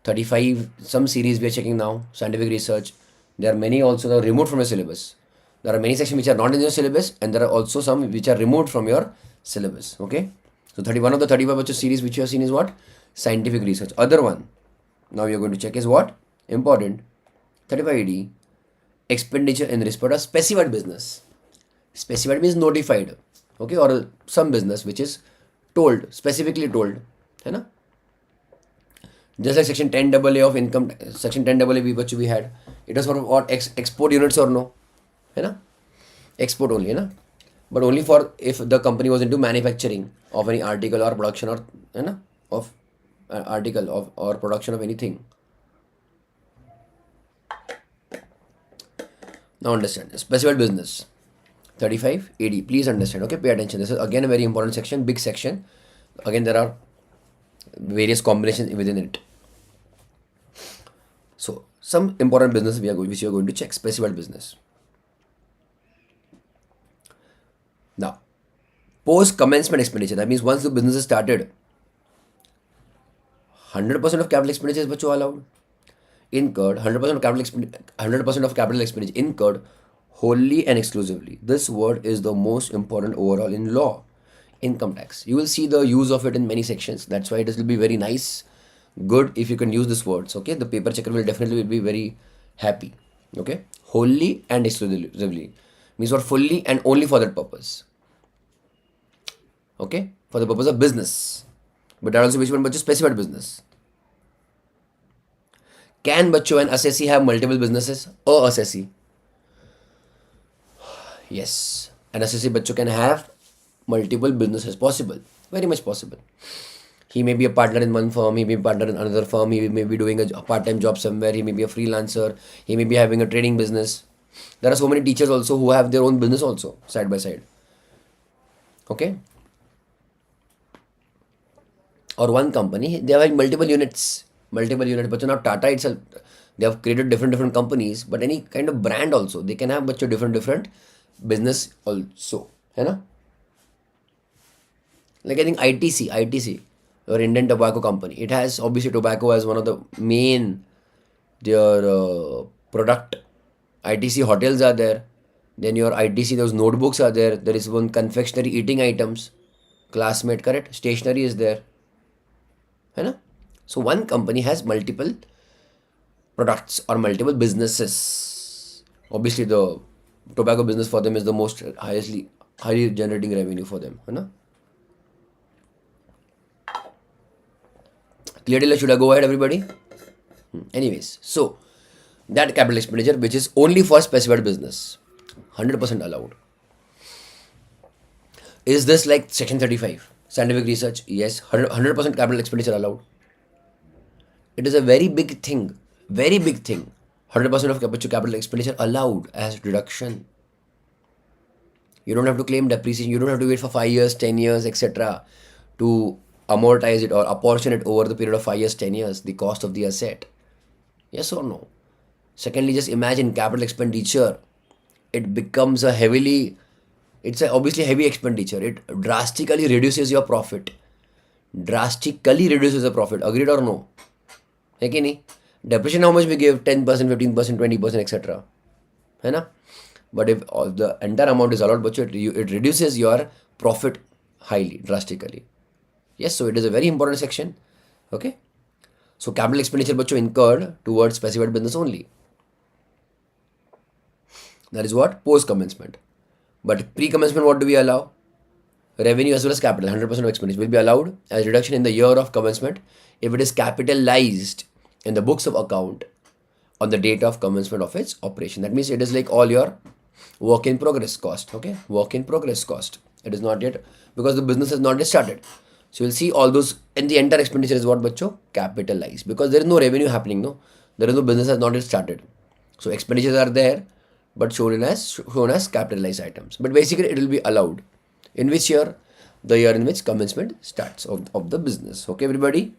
35, some series we are checking now, scientific research. There are many also that are removed from your syllabus. There are many sections which are not in your syllabus, and there are also some which are removed from your syllabus, okay? So 31 of the 35 which series which you have seen is what? Scientific research. Other one, now we are going to check is what? Important. 35 AD, expenditure in respect of specified business. Specified means notified, okay, or some business which is told, specifically told, है ना? Just like section 10 AA of income, section 10 AA which we had, it was for what? Export units or no, है ना? Export only, है ना? But only for if the company was into manufacturing of any article or production or, है ना, of article of or production of anything. Now understand, specified business. 35 AD. Please understand, okay? Pay attention. This is again a very important section, big section. Again, there are various combinations within it. So, some important business which we are going to check. Specified business. Now, post commencement expenditure. That means once the business is started, 100% of capital expenditure is bachcho allowed. Incurred 100% of capital 100% of capital expenditure incurred wholly and exclusively. This word is the most important overall in law. Income tax. You will see the use of it in many sections. That's why it will be very nice, good if you can use these words. Okay, the paper checker will definitely be very happy. Okay, wholly and exclusively means for fully and only for that purpose. Okay, for the purpose of business. But that also which one? But just specified business. Can bachcho an assessee have multiple businesses? A assessee. Yes, an assessee bachcho can have multiple businesses. Possible, very much possible. He may be a partner in one firm, he may be a partner in another firm, he may be doing a part-time job somewhere, he may be a freelancer, he may be having a trading business. There are so many teachers also who have their own business also, side by side. Okay? Or one company, they have multiple units. But now Tata itself, they have created different companies, but any kind of brand also, they can have different business also. है ना? Like I think ITC, or Indian Tobacco Company. It has obviously tobacco as one of the main their product. ITC hotels are there. Then your ITC those notebooks are there. There is one confectionery eating items. Classmate, correct? Stationery is there. है ना? So one company has multiple products or multiple businesses. Obviously the tobacco business for them is the most highly generating revenue for them. है ना? Clearly, should I go ahead, everybody? Anyways, so that capital expenditure which is only for specified business, 100% allowed. Is this like section 35 scientific research? Yes. 100% capital expenditure allowed. It is a very big thing, very big thing. 100% of capital expenditure allowed as reduction. You don't have to claim depreciation. You don't have to wait for 5 years, 10 years, etc. to amortize it or apportion it over the period of 5 years, 10 years, the cost of the asset. Yes or no? Secondly, just imagine capital expenditure. It becomes a heavily, it's a obviously heavy expenditure. It drastically reduces your profit. Drastically reduces the profit. Agreed or no? है कि नहीं? Depreciation how much we give? 10%, 15%, 20%, etc. है ना? But if all the entire amount is allowed, but it reduces your profit highly, drastically. Yes, so it is a very important section. Okay. So capital expenditure बच्चों incurred towards specified business only. That is what? Post commencement. But pre commencement, what do we allow? Revenue as well as capital, 100% of expenditure will be allowed as reduction in the year of commencement if it is capitalized in the books of account on the date of commencement of its operation. That means it is like all your work in progress cost. Okay, work in progress cost. It is not yet, because the business has not yet started. So you'll see all those, and the entire expenditure is what, bacho? Capitalized, because there is no revenue happening. No, there is no business has not yet started. So expenditures are there, but shown as capitalized items. But basically, it will be allowed. In which year? The year in which commencement starts of the business. Okay, everybody.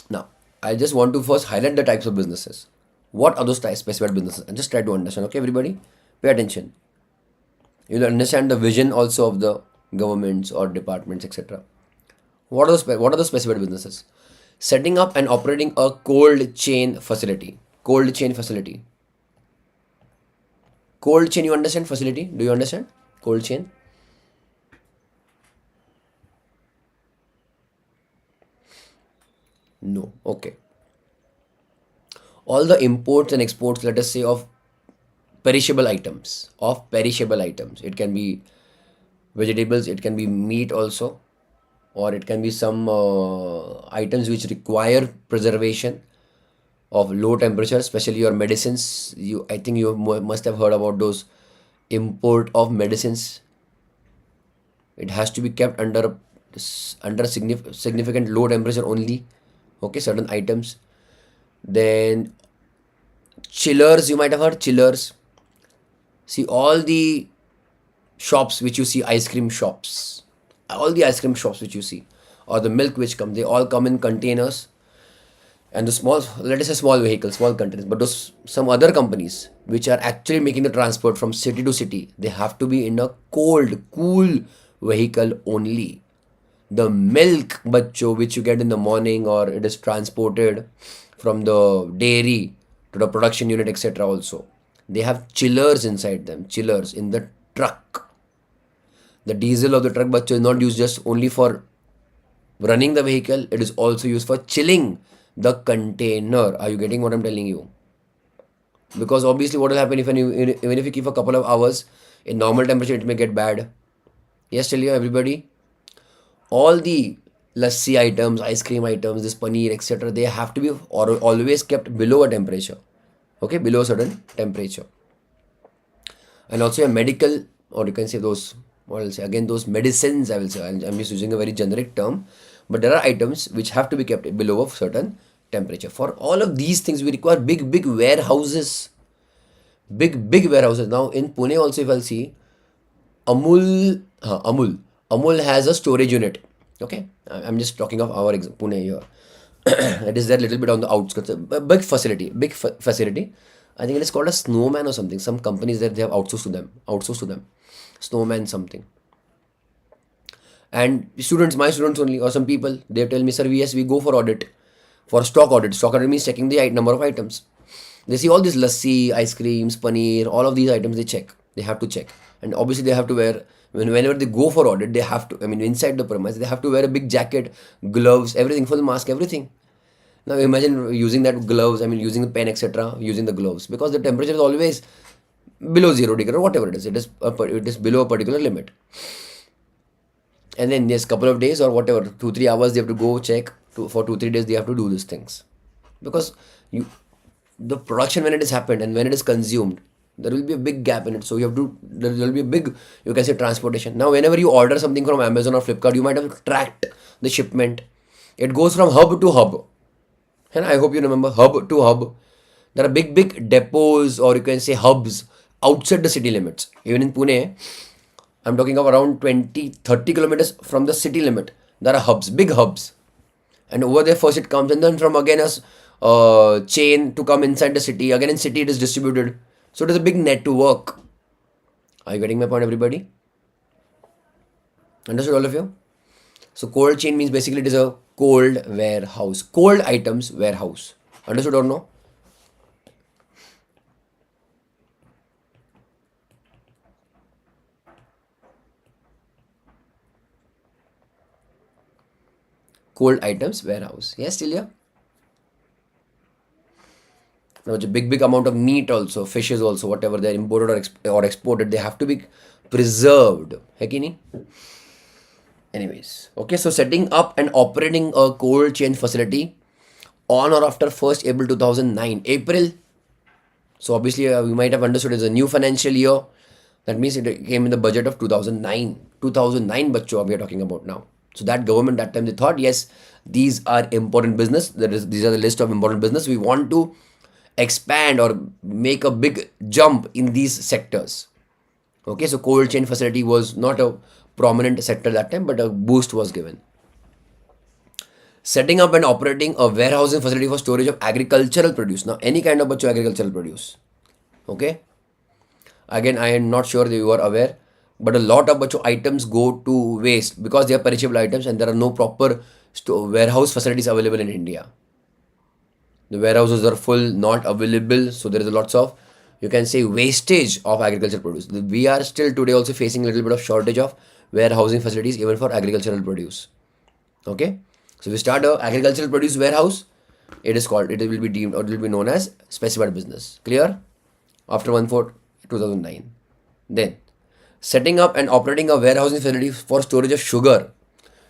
Now, I just want to first highlight the types of businesses. What are those types specified businesses? And just try to understand. Okay, everybody, pay attention. You'll understand the vision also of the governments or departments, etc. What are the specified businesses? Setting up and operating a cold chain facility. Cold chain facility. Cold chain, you understand facility? Do you understand? Cold chain. No. Okay. All the imports and exports, let us say, of perishable items. Of perishable items. It can be vegetables, it can be meat also, or it can be some items which require preservation of low temperature, especially your medicines. I think you must have heard about those import of medicines. It has to be kept under significant low temperature only. Okay, certain items. Then chillers, you might have heard chillers. See, all the shops which you see, ice cream shops, all the ice cream shops which you see, or the milk which come, they all come in containers. And the small, let us say small vehicles, small containers, but those some other companies which are actually making the transport from city to city, they have to be in a cold, cool vehicle only. The milk, bacho, which you get in the morning, or it is transported from the dairy to the production unit, etc. also, they have chillers inside them, chillers in the truck. The diesel of the truck, bacho, is not used just only for running the vehicle, it is also used for chilling the container. Are you getting what I'm telling you? Because obviously, what will happen if even if you keep a couple of hours in normal temperature, it may get bad. Yes, tell you everybody. All the lassi items, ice cream items, this paneer, etc., they have to be always kept below a temperature. Okay, below a certain temperature. And also a medical, or you can say those, what I'll say again, those medicines, I will say. I'm just using a very generic term, but there are items which have to be kept below a certain temperature. For all of these things, we require big, big warehouses. Big, big warehouses. Now, in Pune also, if I'll see, Amul has a storage unit. Okay, I'm just talking of our Pune here. It is there a little bit on the outskirts. A big facility, facility. I think it is called a Snowman or something. Some companies that they have outsourced to them, Snowman something. And students, my students only, or some people, they tell me, sir, yes, we go for audit, for stock audit. Stock audit means checking the number of items. They see all these lassi, ice creams, paneer, all of these items they check. They have to check. And obviously they have to wear, whenever they go for audit, they have to, inside the premise, they have to wear a big jacket, gloves, everything, full mask, everything. Now imagine using that gloves, using the pen, etc., using the gloves, because the temperature is always below 0 degree or whatever it is. It is below a particular limit. And then there's couple of days or whatever, 2-3 hours they have to go check. For 2-3 days they have to do these things, because the production, when it is happened and when it is consumed, There will be a big gap in it. So you have to, there will be a big, you can say, transportation. Now, whenever you order something from Amazon or Flipkart, you might have tracked the shipment. It goes from hub to hub. And I hope you remember hub to hub. There are big depots, or you can say hubs outside the city limits. Even in Pune, I'm talking of around 20-30 kilometers from the city limit. There are hubs, big hubs. And over there first it comes, and then from again a chain to come inside the city. Again in city it is distributed. So it is a big network. Are you getting my point, everybody? Understood, all of you? So cold chain means basically it is a cold warehouse, cold items warehouse. Understood or no? Cold items warehouse. Yes, still here? Now it's a big amount of meat also, fishes also, whatever they're imported or exported, they have to be preserved. Hai ki nahi? Anyways, okay, so setting up and operating a cold chain facility on or after 1st April 2009. April. So obviously you might have understood it's a new financial year. That means it came in the budget of 2009. 2009 bachcho we are talking about now. So that government that time they thought, yes, these are important business. These are the list of important business. We want to expand or make a big jump in these sectors. Okay, so cold chain facility was not a prominent sector that time, but a boost was given. Setting up and operating a warehousing facility for storage of agricultural produce. Now, any kind of agricultural produce. Okay. Again, I am not sure that you are aware, but a lot of items go to waste because they are perishable items and there are no proper warehouse facilities available in India. The warehouses are full, not available, so there is a lots of, you can say, wastage of agricultural produce. We are still today also facing a little bit of shortage of warehousing facilities even for agricultural produce. Okay, so we start a agricultural produce warehouse. It will be deemed, or it will be known as specified business. Clear? After 1/4/2009. Then setting up and operating a warehousing facility for storage of sugar.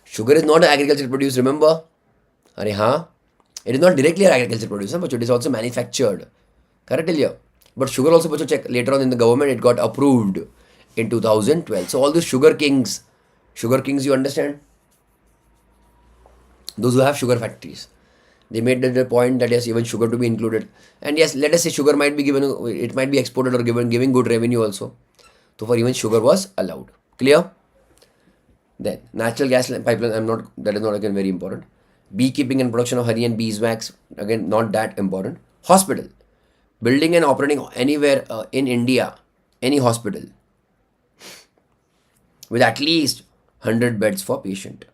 Sugar is not an agricultural produce, remember? Are haan? It is not directly an agricultural produce, but it is also manufactured. Correct, Ilya? But sugar also, check later on in the government, it got approved in 2012. So all these sugar kings, you understand? Those who have sugar factories, they made the point that yes, even sugar to be included. And yes, let us say sugar might be given, it might be exported or giving good revenue also. So for even sugar was allowed. Clear? Then natural gas pipeline, that is not again very important. Beekeeping and production of honey and beeswax, again not that important. Hospital, building and operating anywhere in India, any hospital with at least 100 beds for patient.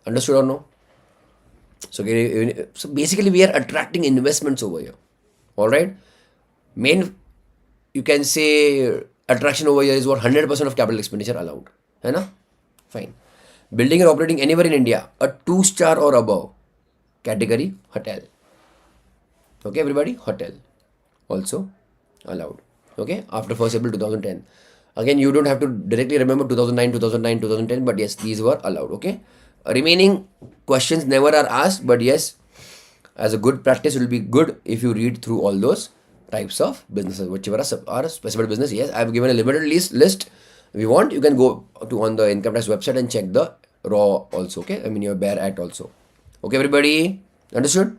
Understood or no? So basically we are attracting investments over here. All right. Main, you can say, attraction over here is what 100% of capital expenditure allowed. Hai na? Fine. Building and operating anywhere in India, a 2-star or above category hotel. Okay, everybody, hotel also allowed. Okay, after 1st April 2010. Again, you don't have to directly remember 2009, 2010, but yes, these were allowed. Okay, remaining questions never are asked, but yes, as a good practice, it will be good if you read through all those types of businesses, whichever are specified business. Yes, I have given a limited list. If you want, you can go to on the income tax website and check the raw also. Okay, I mean your bare act also. Okay, everybody, understood?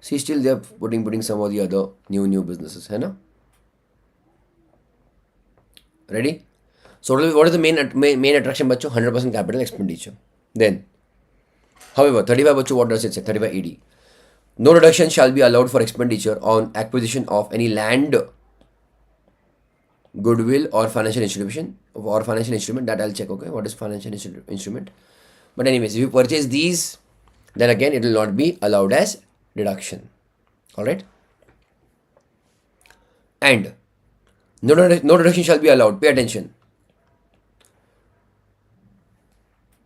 See, still they are putting some of the other new businesses, hai na? Ready? So what is the main attraction, bacho? 100% capital expenditure. Then, however, 35 bacho, what does it say? 35 ED. No reduction shall be allowed for expenditure on acquisition of any land, goodwill, or financial institution or financial instrument. That I'll check. Okay, what is financial instrument? But anyways, if you purchase these, then again it will not be allowed as deduction. All right. And no deduction shall be allowed. Pay attention.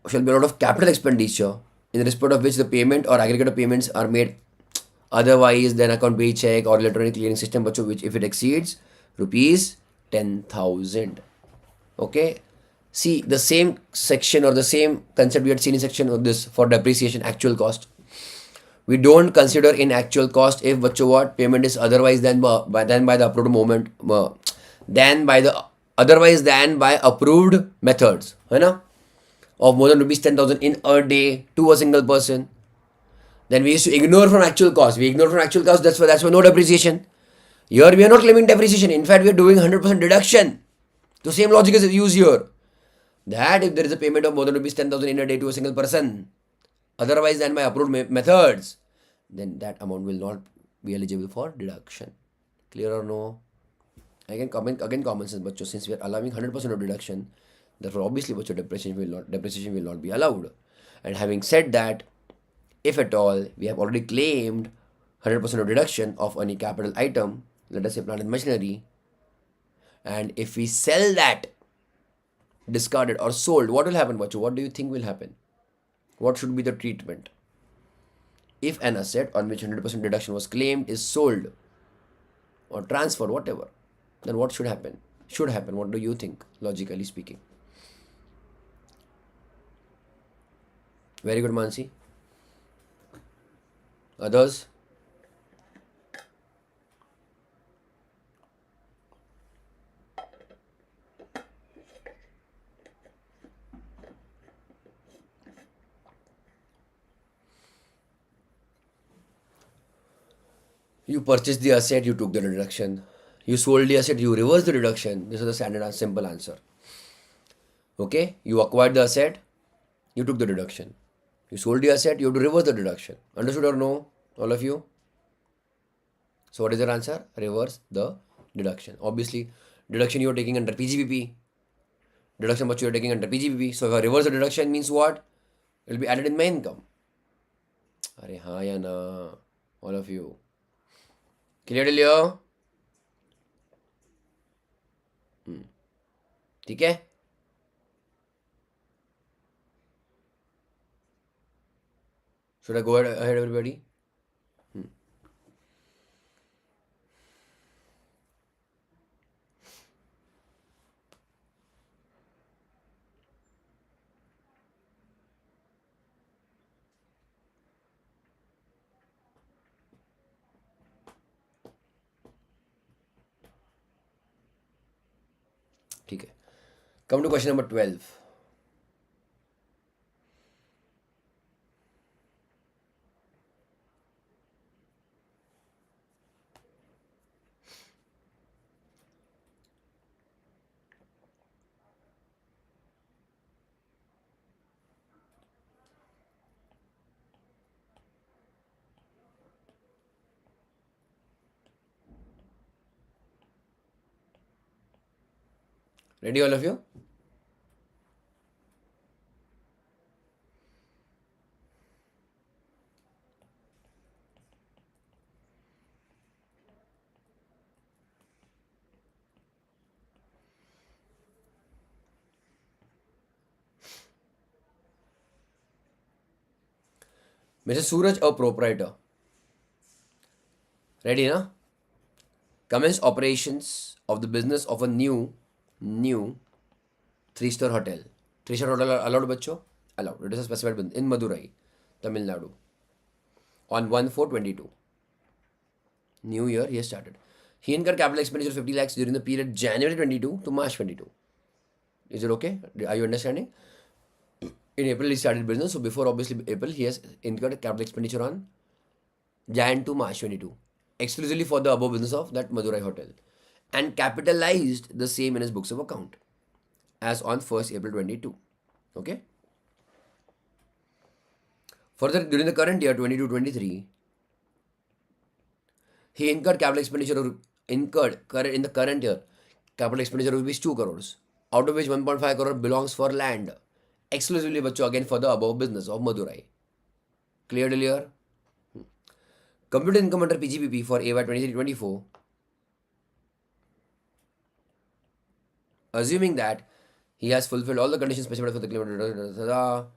Shall be allowed of capital expenditure in respect of which the payment or aggregate of payments are made otherwise than account pay check or electronic clearing system, which if it exceeds rupees 10,000. Okay. See, the same section or the same concept we had seen in section of this for depreciation actual cost. We don't consider in actual cost if बच्चों what payment is otherwise than by the approved moment than by the otherwise than by approved methods है ना of more than rupees 10,000 in a day to a single person. Then we used to ignore from actual cost. We ignore from actual cost. That's why no depreciation. Here we are not claiming depreciation. In fact, we are doing 100% deduction. The same logic is used here. That if there is a payment of more than rupees 10,000 in a day to a single person, otherwise than by approved methods, then that amount will not be eligible for deduction. Clear or no? Again, common sense, but since we are allowing 100% of deduction, therefore obviously depreciation will not be allowed. And having said that, if at all we have already claimed 100% of deduction of any capital item, let us say plant and machinery, and if we sell that discarded or sold, what will happen, Bachu? What do you think will happen? What should be the treatment? If an asset on which 100% deduction was claimed is sold or transferred, whatever, then what should happen? Should happen. What do you think, logically speaking? Very good, Mansi. Others? You purchased the asset, you took the deduction. You sold the asset, you reversed the deduction. This is the standard and simple answer. Okay? You acquired the asset, you took the deduction. You sold the asset, you have to reverse the deduction. Understood or no? All of you? So what is your answer? Reverse the deduction. Obviously, deduction you are taking under PGBP. Deduction what you are taking under PGBP. So if I reverse the deduction means what? It will be added in my income. अरे हाँ या ना, all of you. Clear till here? ठीक है? Should I go ahead everybody? ठीक है. Come to question number 12. Ready all of you? Mr. Suraj, a proprietor. Ready, na? Commence operations of the business of a new 3-star hotel. 3-star hotel are allowed, bachcho? Allowed. It is a specified business in Madurai, Tamil Nadu. On 1/4/22. New year, he has started. He incurred capital expenditure of 50 lakhs during the period January 22 to March 22. Is it okay? Are you understanding? In April, he started business. So before obviously April, he has incurred capital expenditure on Jan to March 22. Exclusively for the above business of that Madurai hotel. And capitalized the same in his books of account as on 1st April 22. Okay? Further, during the current year 22-23, he incurred capital expenditure in the current year capital expenditure of rupees 2 crores, out of which 1.5 crore belongs for land, exclusively bachcho again for the above business of Madurai. Clear till here? Computed income under PGBP for AY 23-24, assuming that he has fulfilled all the conditions specified for the claim,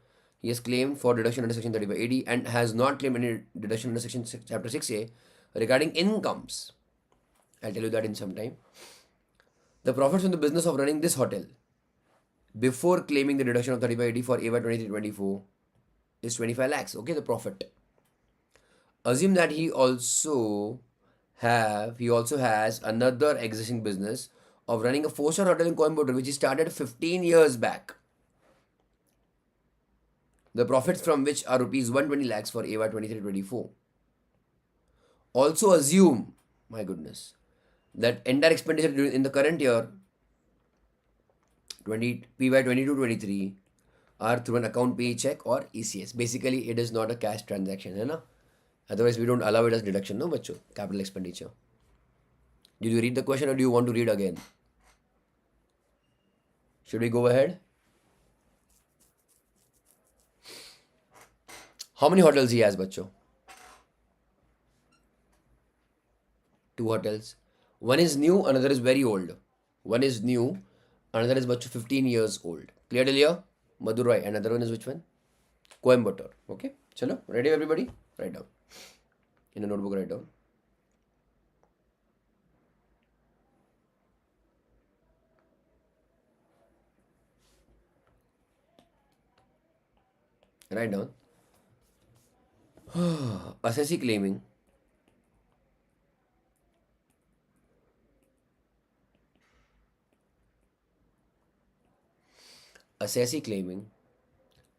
he has claimed for deduction under section 3580 and has not claimed any deduction under section chapter 6A regarding incomes. I'll tell you that in some time. The profits from the business of running this hotel before claiming the deduction of 3580 for AY 23-24 is 25 lakhs. Okay, the profit. Assume that he also has another existing business of running a four-star hotel in Coimbatore, which he started 15 years back. The profits from which are rupees 120 lakhs for AY 23-24. Also assume, my goodness, that entire expenditure in the current year 20 PY 22-23 are through an account pay check or ECS. Basically, it is not a cash transaction, है ना? Otherwise, we don't allow it as deduction, no, बच्चों, capital expenditure. Did you read the question or do you want to read again? Should we go ahead? How many hotels he has, बच्चों? 2 hotels. One is new, another is very old. One is new, another is बच्चों 15 years old. Clear till here? Madurai. Another one is which one? Coimbatore. Okay. Chalo. Ready everybody? Write down. In a notebook, write down. Write down. Assessee claiming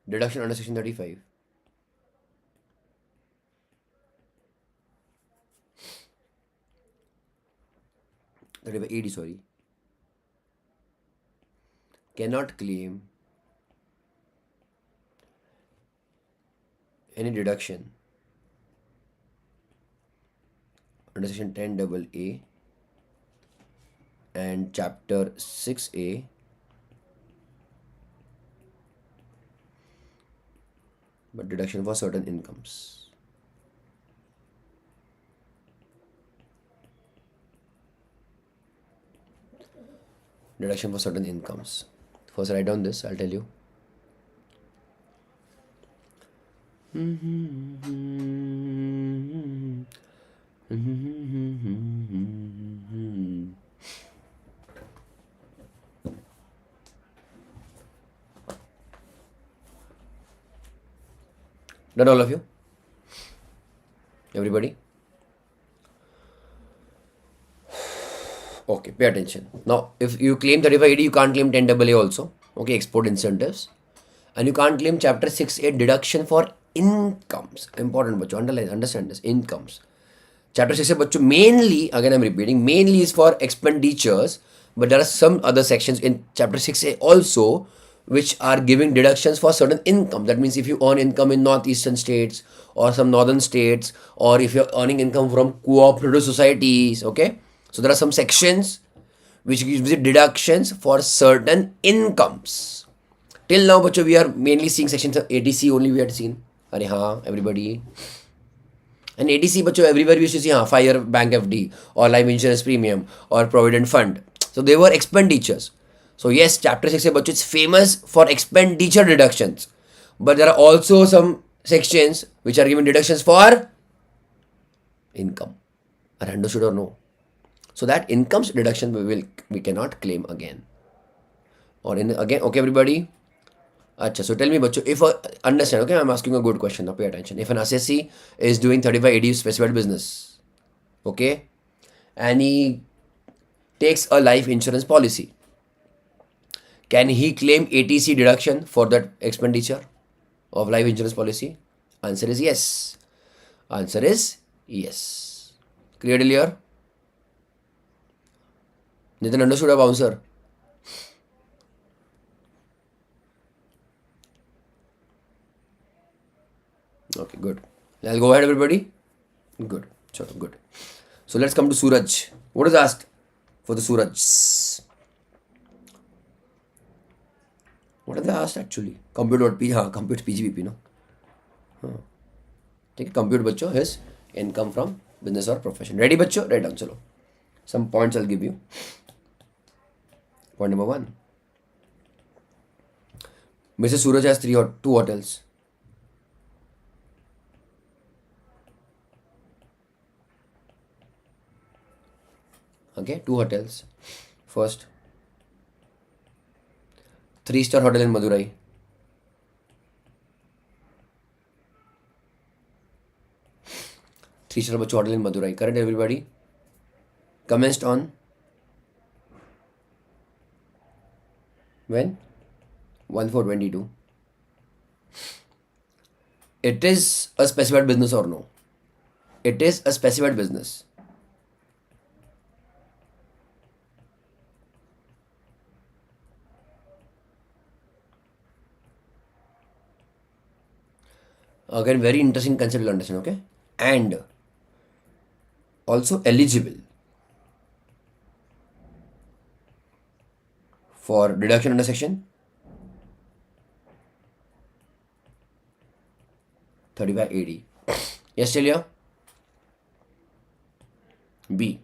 deduction under section 35 AD, sorry, cannot claim any deduction under section 10 double A and chapter 6A but deduction for certain incomes. Deduction for certain incomes. First, write down this, I'll tell you. Done, all of you? Everybody? Okay, pay attention. Now, if you claim 35AD, you can't claim 10AA also. Okay, export incentives. And you can't claim chapter 6A deduction for incomes. Important, bacho. Underline, understand this. Incomes. Chapter 6A, bacho, mainly, again I'm repeating, mainly is for expenditures. But there are some other sections in chapter 6A also which are giving deductions for certain income. That means if you earn income in northeastern states or some northern states, or if you're earning income from cooperative societies, okay? So there are some sections which gives you deductions for certain incomes. Till now, bacho, we are mainly seeing sections of ATC only we had seen. Are haan, everybody. And ATC, bacho, everywhere we used to see fire bank FD or life insurance premium or provident fund. So they were expenditures. So yes, chapter 6 bacho, it's famous for expenditure deductions. But there are also some sections which are given deductions for income. Are understood or no? So that income's deduction we cannot claim again. Or again, okay everybody? Achha, so tell me, bacho, if understand, okay, I'm asking a good question. Now pay attention. If an assessee is doing 35AD specified business, okay, and he takes a life insurance policy, can he claim ATC deduction for that expenditure of life insurance policy? Answer is yes. Answer is yes. Clear till here? Nitin understood a bouncer? Okay, good. I'll go ahead, everybody. Good. Sure, good. So let's come to Suraj. What is asked for the Suraj? What have they asked actually? Compute PGBP, no? Take a compute, bachcho, his income from business or profession. Ready, bachcho? Write down, chalo. Some points I'll give you. Point number 1. Mr. Suraj has 2 hotels. Okay, 2 hotels. First, 3-star hotel in Madurai. 3-star Bacho Hotel in Madurai. Correct, everybody? Commenced on when? 1/4/22. It is a specified business or no? It is a specified business. Again, very interesting concept to understand, okay? And also eligible for deduction under section 3580. Yes, Celia? B.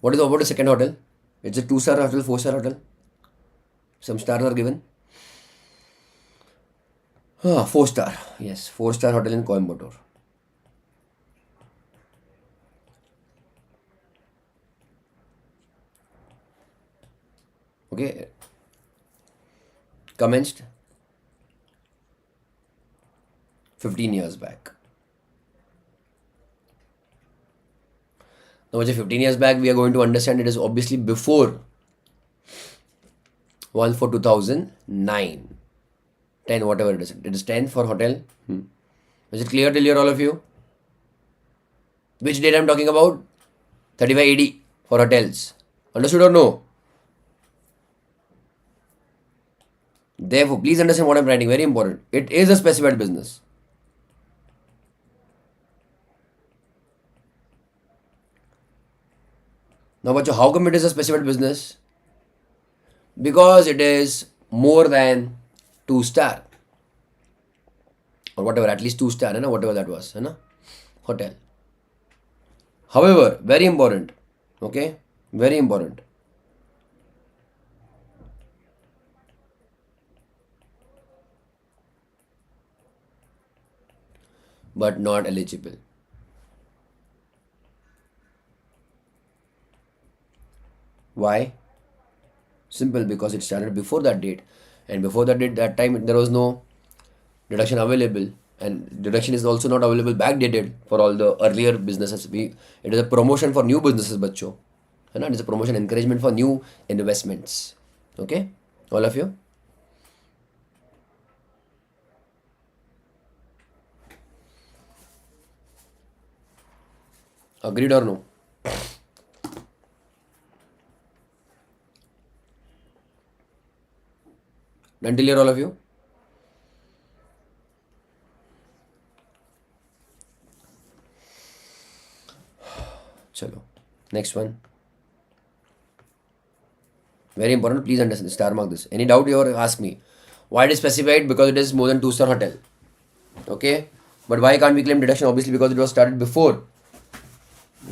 What is about the second hotel? It's a 2-star hotel, 4-star hotel. Some stars are given. 4-star. Yes, 4-star hotel in Coimbatore. Okay. Commenced 15 years back. Now, 15 years back, we are going to understand it is obviously before 1/4/2009. 10, whatever it is. It is 10 for hotel. Is it clear till here, all of you? Which date I'm talking about? 3580 for hotels. Understood or no? Therefore, please understand what I'm writing. Very important. It is a specified business. Now, bacho, how come it is a specified business? Because it is more than 2-star. Or whatever, at least 2-star, whatever that was, hotel. However, very important, okay, very important. But not eligible. Why? Simple, because it started before that date, and before that date, that time there was no deduction available, and deduction is also not available backdated for all the earlier businesses. It is a promotion for new businesses, bachcho. It is a promotion encouragement for new investments. Okay, all of you. Agreed or no? Until here, all of you. Chalo. Next one. Very important. Please understand. Star mark this. Any doubt you ask me. Why it is specified? Because it is more than 2-star hotel. Okay. But why can't we claim deduction? Obviously, because it was started before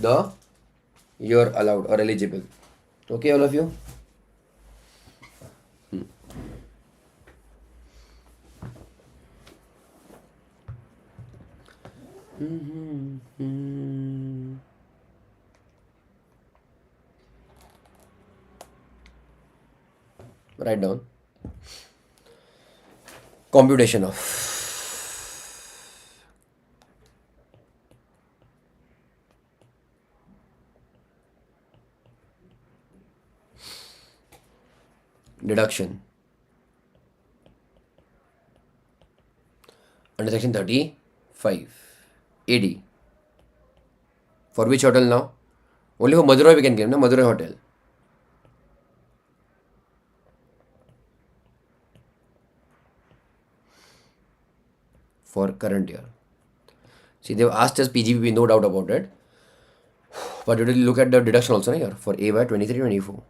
the year allowed or eligible. Okay, all of you. Write down. Computation of deduction under section 35 AD. For which hotel now? Only for Madurai we can claim, Madurai hotel. For current year. See, they've asked us PGBP, no doubt about it. But you will look at the deduction also here for AY 23-24.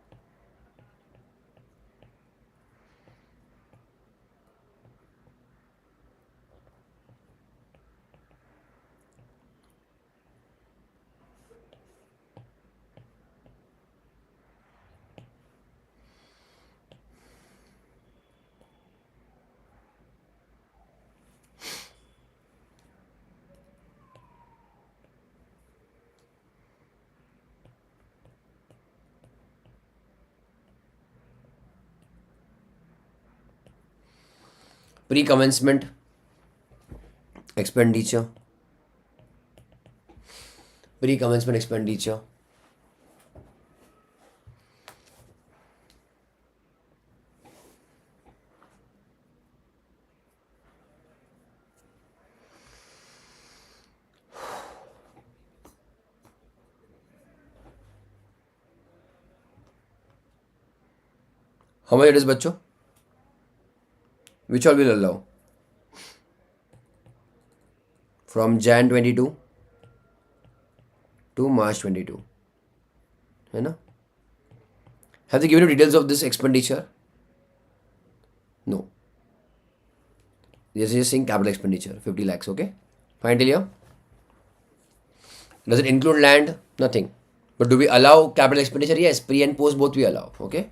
Pre-commencement expenditure, pre-commencement expenditure. How much it is, बच्चों? Which all will allow? From Jan 22 to March 22. है ना? Have they given you details of this expenditure? No. This is just saying capital expenditure, 50 lakhs, okay? Fine till here? Does it include land? Nothing. But do we allow capital expenditure? Yes, pre and post both we allow, okay?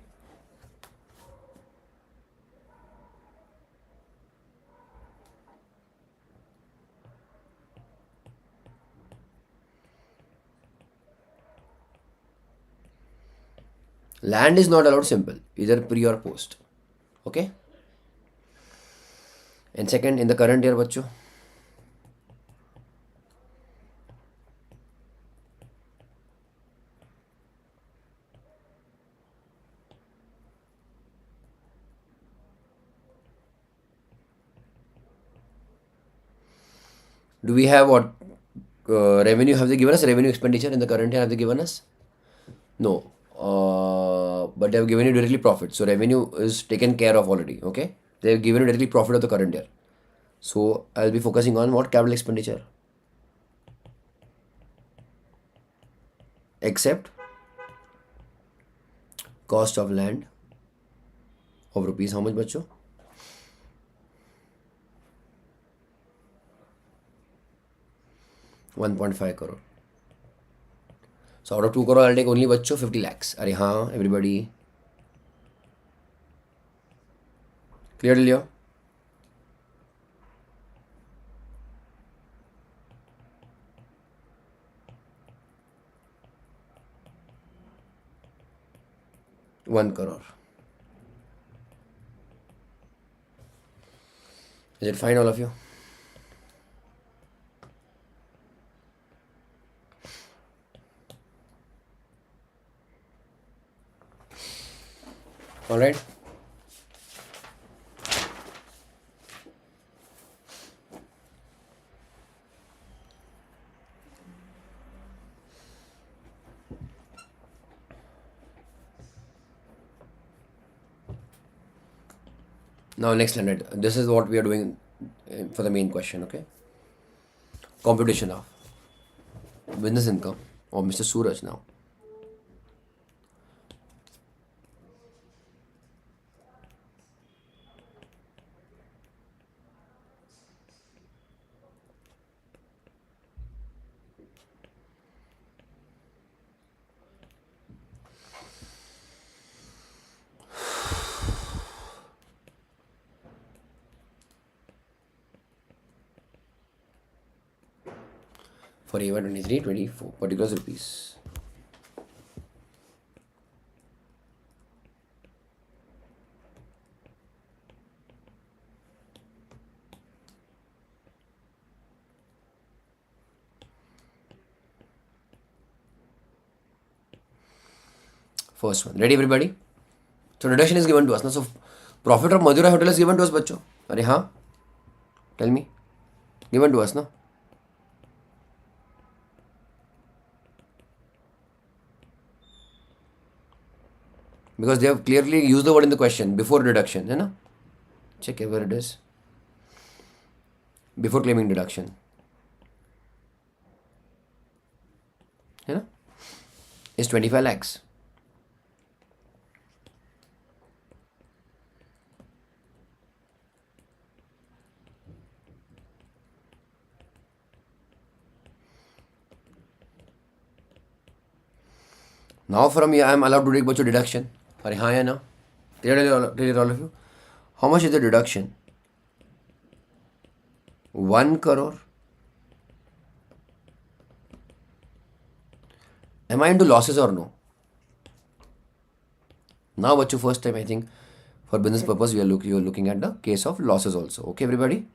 Land is not allowed simple, either pre or post, okay? And second, in the current year, बच्चों, do we have what revenue have they given us? Revenue expenditure in the current year have they given us? No. But they have given you directly profit. So revenue is taken care of already. Okay. They have given you directly profit of the current year. So I'll be focusing on what capital expenditure. Except cost of land of rupees. How much, बच्चों? 1.5 crore. So out of 2 crore, I'll take only बच्चों 50 lakhs. अरे हाँ, everybody. Clear till here? One crore. Is it fine, all of you? All right. Now next standard. This is what we are doing for the main question. Okay. Computation of business income of Mr. Suraj now. For A1 23 24 particulars rupees. First one. Ready, everybody? So reduction is given to us. Now, so profit of Madura Hotel is given to us, बच्चों. अरे हाँ. Tell me. Given to us, no? Because they have clearly used the word in the question before deduction, है ना? Check where it is. Before claiming deduction. है ना? Is 25 lakhs. Now from here I am allowed to take बच्चों deduction. अरे हाँ या ना? Clear all of you? How much is the deduction? 1 crore. Am I into losses or no? Now बच्चों first time I think for business purpose you are looking at the case of losses also. Okay everybody?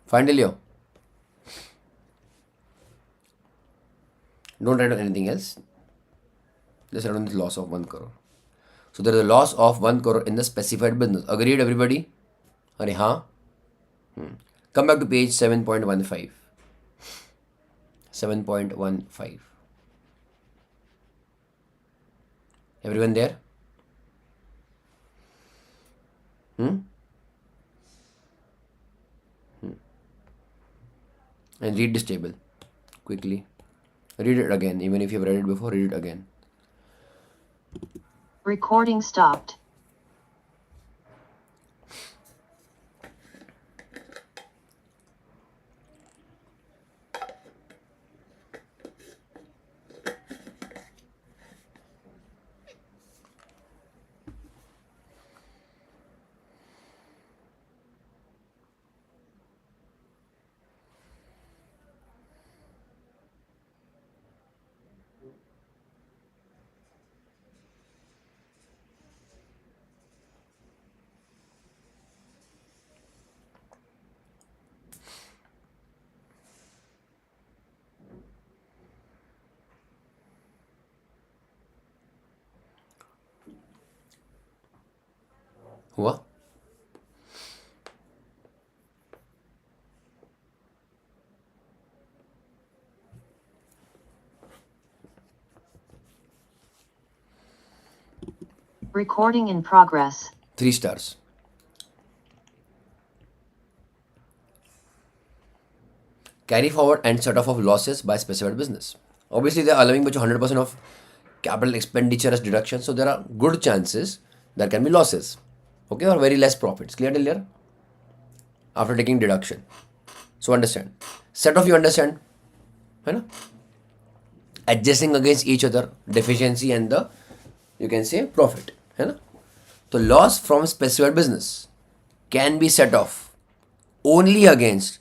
Fine till here. Don't write on anything else. Just write on the loss of 1 crore. So there is a loss of 1 crore in the specified business. Agreed, everybody? Are हाँ? Come back to page 7.15. 7.15. Everyone there? And read this table quickly. Read it again. Even if you've read it before, read it again. Recording stopped. हुआ? Recording in progress. 3 stars. Carry forward and set off of losses by specified business. Obviously, they are allowing 100% of capital expenditure as deduction, so there are good chances there can be losses, okay, or very less profits. Clear till here? After taking deduction. So understand. Set off you understand, है ना? Adjusting against each other, deficiency and the, you can say, profit, है ना? So loss from specified business can be set off only against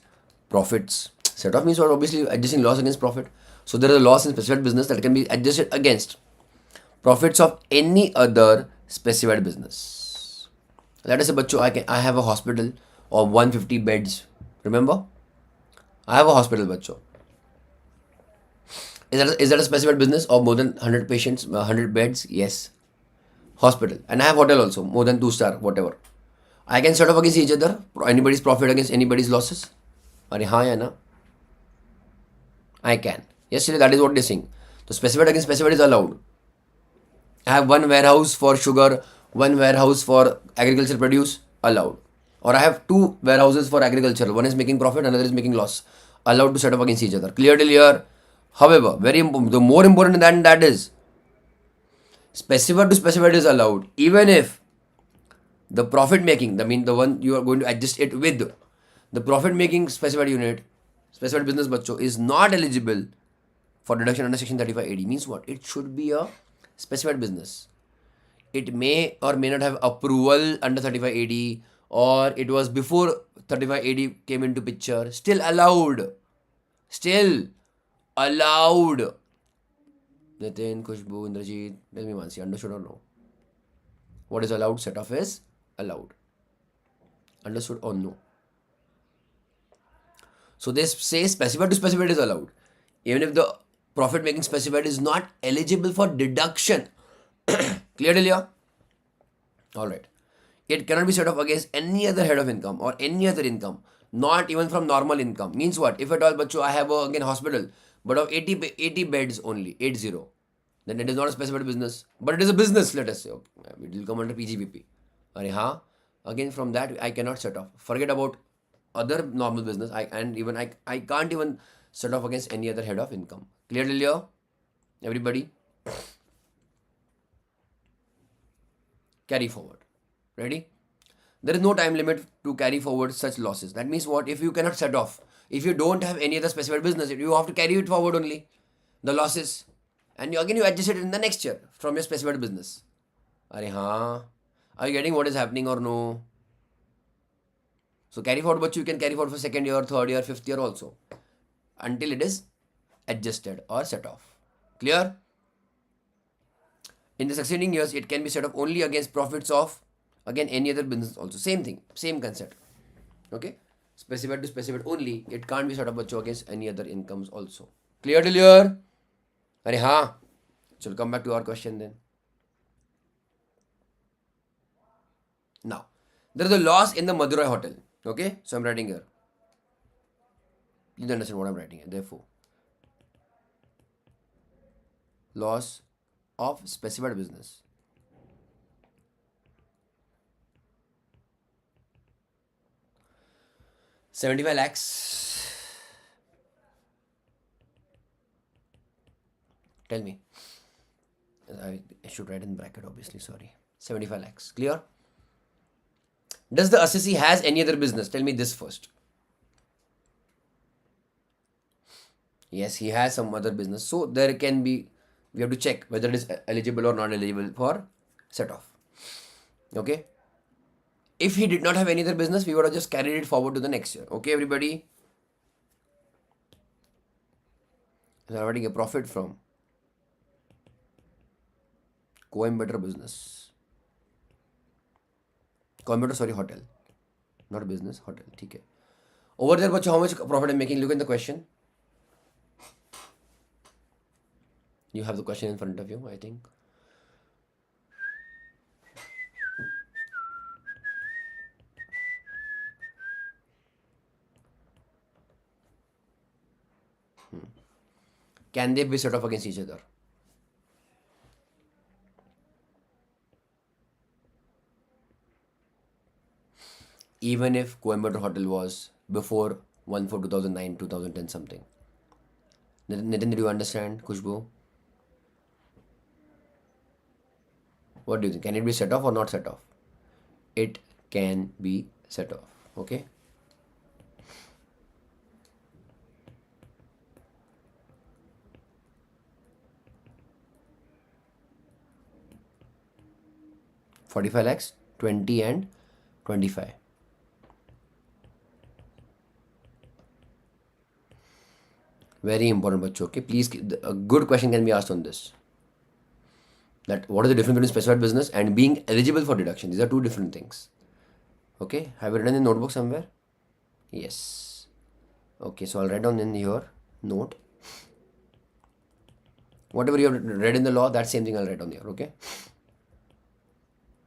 profits. Set off means what? Obviously adjusting loss against profit. So there is a loss in specified business that can be adjusted against profits of any other specified business. Let us say, bachcho, I have a hospital of 150 beds. Remember? I have a hospital, bachcho. Is that a specified business of more than 100 patients, 100 beds? Yes. Hospital. And I have hotel also, more than 2-star, whatever. I can set off against each other, anybody's profit against anybody's losses. Are हाँ या ना? I can. Yes, that is what they're saying. So specified against specified is allowed. I have one warehouse for sugar, one warehouse for agriculture produce, allowed. Or I have 2 warehouses for agriculture. One is making profit, another is making loss. Allowed to set up against each other. Clear till here? However, the more important than that is specified to specified is allowed, even if the profit making, I mean the one you are going to adjust it with, the profit making specified unit, specified business bachcho, is not eligible for deduction under section 35AD. Means what? It should be a specified business. It may or may not have approval under 35AD, or it was before 35AD came into picture. Still allowed. Still allowed. Nitin, Kushbu, Indrajit, tell me once, you understood or no? What is allowed? Set off is allowed. Understood or no? So they say specified to specified is allowed. Even if the profit making specified is not eligible for deduction. Clear till here? Alright. It cannot be set off against any other head of income or any other income. Not even from normal income. Means what? If at all, bachcho, I have again hospital, but of 80 beds only, 80, then it is not a specified business. But it is a business, let us say. Okay. It will come under PGBP. Again from that, I cannot set off. Forget about other normal business. I can't even set off against any other head of income. Clear till here? Everybody? Carry forward. Ready? There is no time limit to carry forward such losses. That means what? If you cannot set off, if you don't have any other specified business, you have to carry it forward only, the losses. And you adjust it in the next year from your specified business. Are you getting what is happening or no? So carry forward, but you can carry forward for 2nd year, 3rd year, 5th year also, until it is adjusted or set off. Clear? In the succeeding years, it can be set off only against profits of, again, any other business also. Same thing, same concept. Okay? specified to specified only. It can't be set off बच्चों against any other incomes also. Clear till here? अरे हाँ. So we'll come back to our question then. Now, there is a loss in the Madurai hotel. Okay, so I'm writing here. You understand what I'm writing here. Therefore, loss of specified business. $75 lakhs. Tell me. I should write in bracket, obviously. Sorry. 75 lakhs. Clear? Does the assessee has any other business? Tell me this first. Yes, he has some other business. So there can be, we have to check whether it is eligible or not eligible for set off. Okay. If he did not have any other business, we would have just carried it forward to the next year. Okay, everybody. So I'm writing a profit from Coimbatore business. Coimbatore, sorry, hotel. Not business, hotel. Okay. Over there, bacho, how much profit I'm making? Look in the question. You have the question in front of you, I think. Can they be set off against each other? Even if Coimbatore Hotel was before 1/4/2009, 2010 something. Nitin, did you understand? Khushbu? What do you think? Can it be set off or not set off? It can be set off. Okay? $45 lakhs, 20 and 25. Very important, bacho. Okay, please. A good question can be asked on this. That what is the difference between specified business and being eligible for deduction? These are two different things. Okay, have you written in notebook somewhere? Yes. Okay, so I'll write down in your note. Whatever you have read in the law, that same thing I'll write on here. Okay.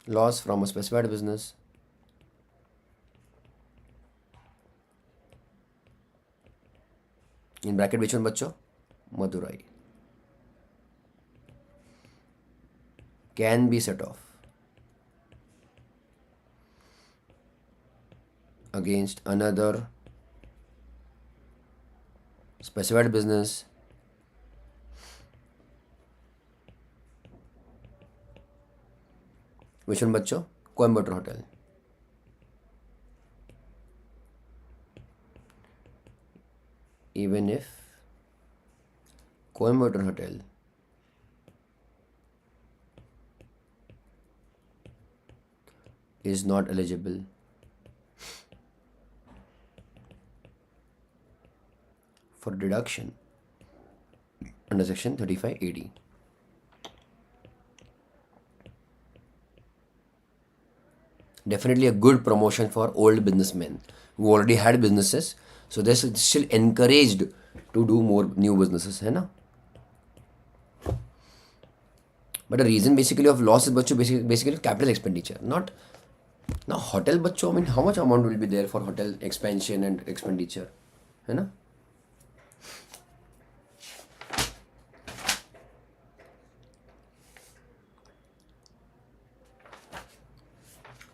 Loss from a specified business in bracket which one bachcho? Madurai. Can be set off against another specified business which one bachcho? Coimbatore Hotel. Even if Coimbatore Hotel is not eligible for deduction under section 3580. Definitely a good promotion for old businessmen who already had businesses. So they're still encouraged to do more new businesses, है ना? But the reason basically of loss is basically capital expenditure, not now hotel बच्चों. I mean, how much amount will be there for hotel expansion and expenditure, है ना?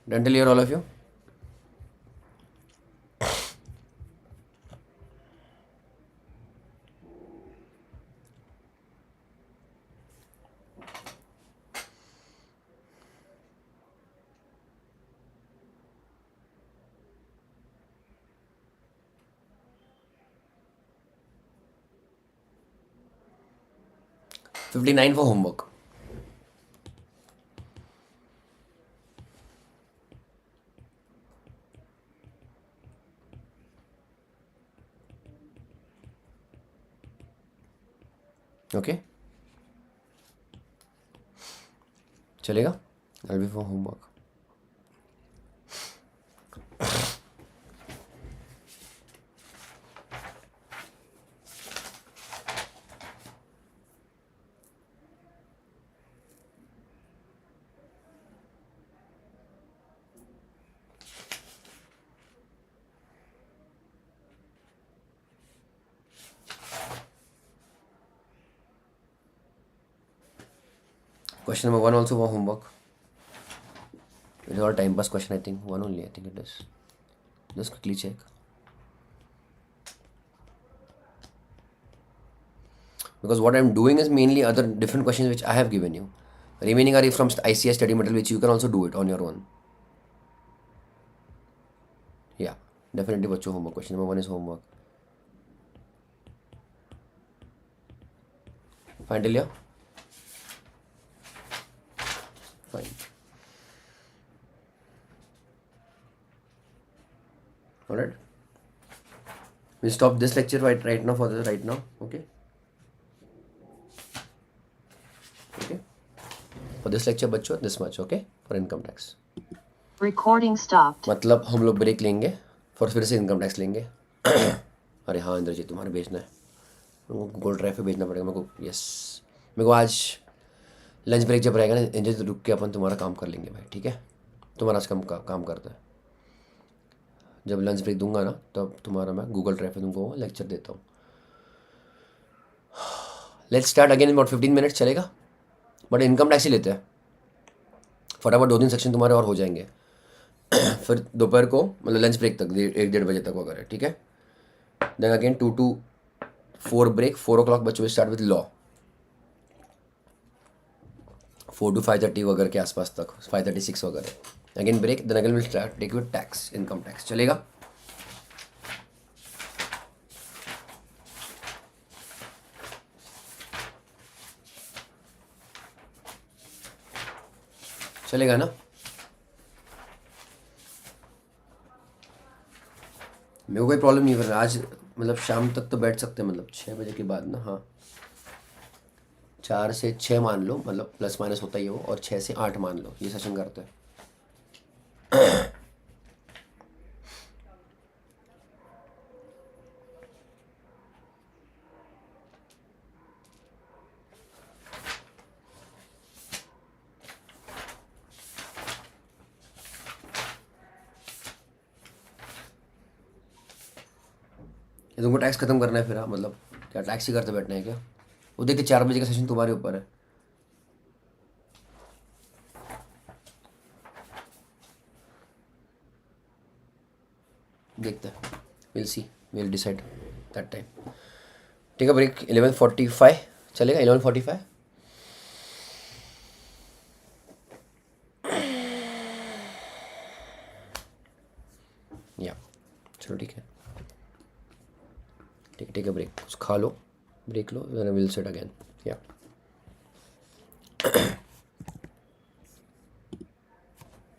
Done till here, all of you? $59 for homework. Okay. चलेगा? That'll be for homework. Question number 1 also for homework. It is all time pass question, I think. One only, I think it is. Just quickly check. Because what I'm doing is mainly other different questions which I have given you. Remaining are from ICS study material, which you can also do it on your own. Yeah, definitely बच्चों homework. Question number 1 is homework. Fine till here? Fine. Alright. We'll stop this lecture right now for the right now. Okay. Okay. For this lecture बच्चों this much. Okay. For income tax. Recording stopped. मतलब हम लोग break लेंगे और फिर से income tax लेंगे. अरे हाँ इंद्रजीत तुम्हारे भेजना है. मेरे को गूगल ड्राइव पे भेजना पड़ेगा मेरे को. यस मेरे को आज लंच ब्रेक जब रहेगा ना इंद्रजीत रुक के अपन तुम्हारा काम कर लेंगे भाई. ठीक है. तुम्हारा आज काम करता है. जब लंच ब्रेक दूंगा ना तब तुम्हारा मैं गूगल ड्राइव पे तुमको लेक्चर देता हूँ. Let's start again in about 15 minutes चलेगा. बट इनकम टैक्स ही लेते हैं. फटाफट 2-3 सेक्शन तुम्हारे और हो जाएंगे. फिर दोपहर को मतलब लंच ब्रेक तक 1-1:30 बजे तक वगैरह. ठीक है. Then again 2 to 4 break. 4 o'clock बच्चों will start with law. 4 to 5:30 वगैरह के आसपास तक 5:36 वगैरह. Again break. Then again will start take with tax income tax. चलेगा. चलेगा ना. मेरे को कोई प्रॉब्लम नहीं है. आज मतलब शाम तक तो बैठ सकते हैं मतलब 6 बजे के बाद ना. हाँ 4 से 6 मान लो मतलब प्लस माइनस होता ही हो. और 6 से 8 मान लो ये सेशन करते हैं. ये तुमको टैक्स खत्म करना है फिर. हाँ मतलब क्या टैक्स ही करते बैठना है क्या. वो देखते 4 बजे का सेशन तुम्हारे ऊपर है. देखते हैं. Will see will decide that time. ठीक है. ब्रेक 11:45 चलेगा. 11:45. या चलो ठीक है. ठीक है ब्रेक. कुछ खा लो ब्रेक लो. Will set again. या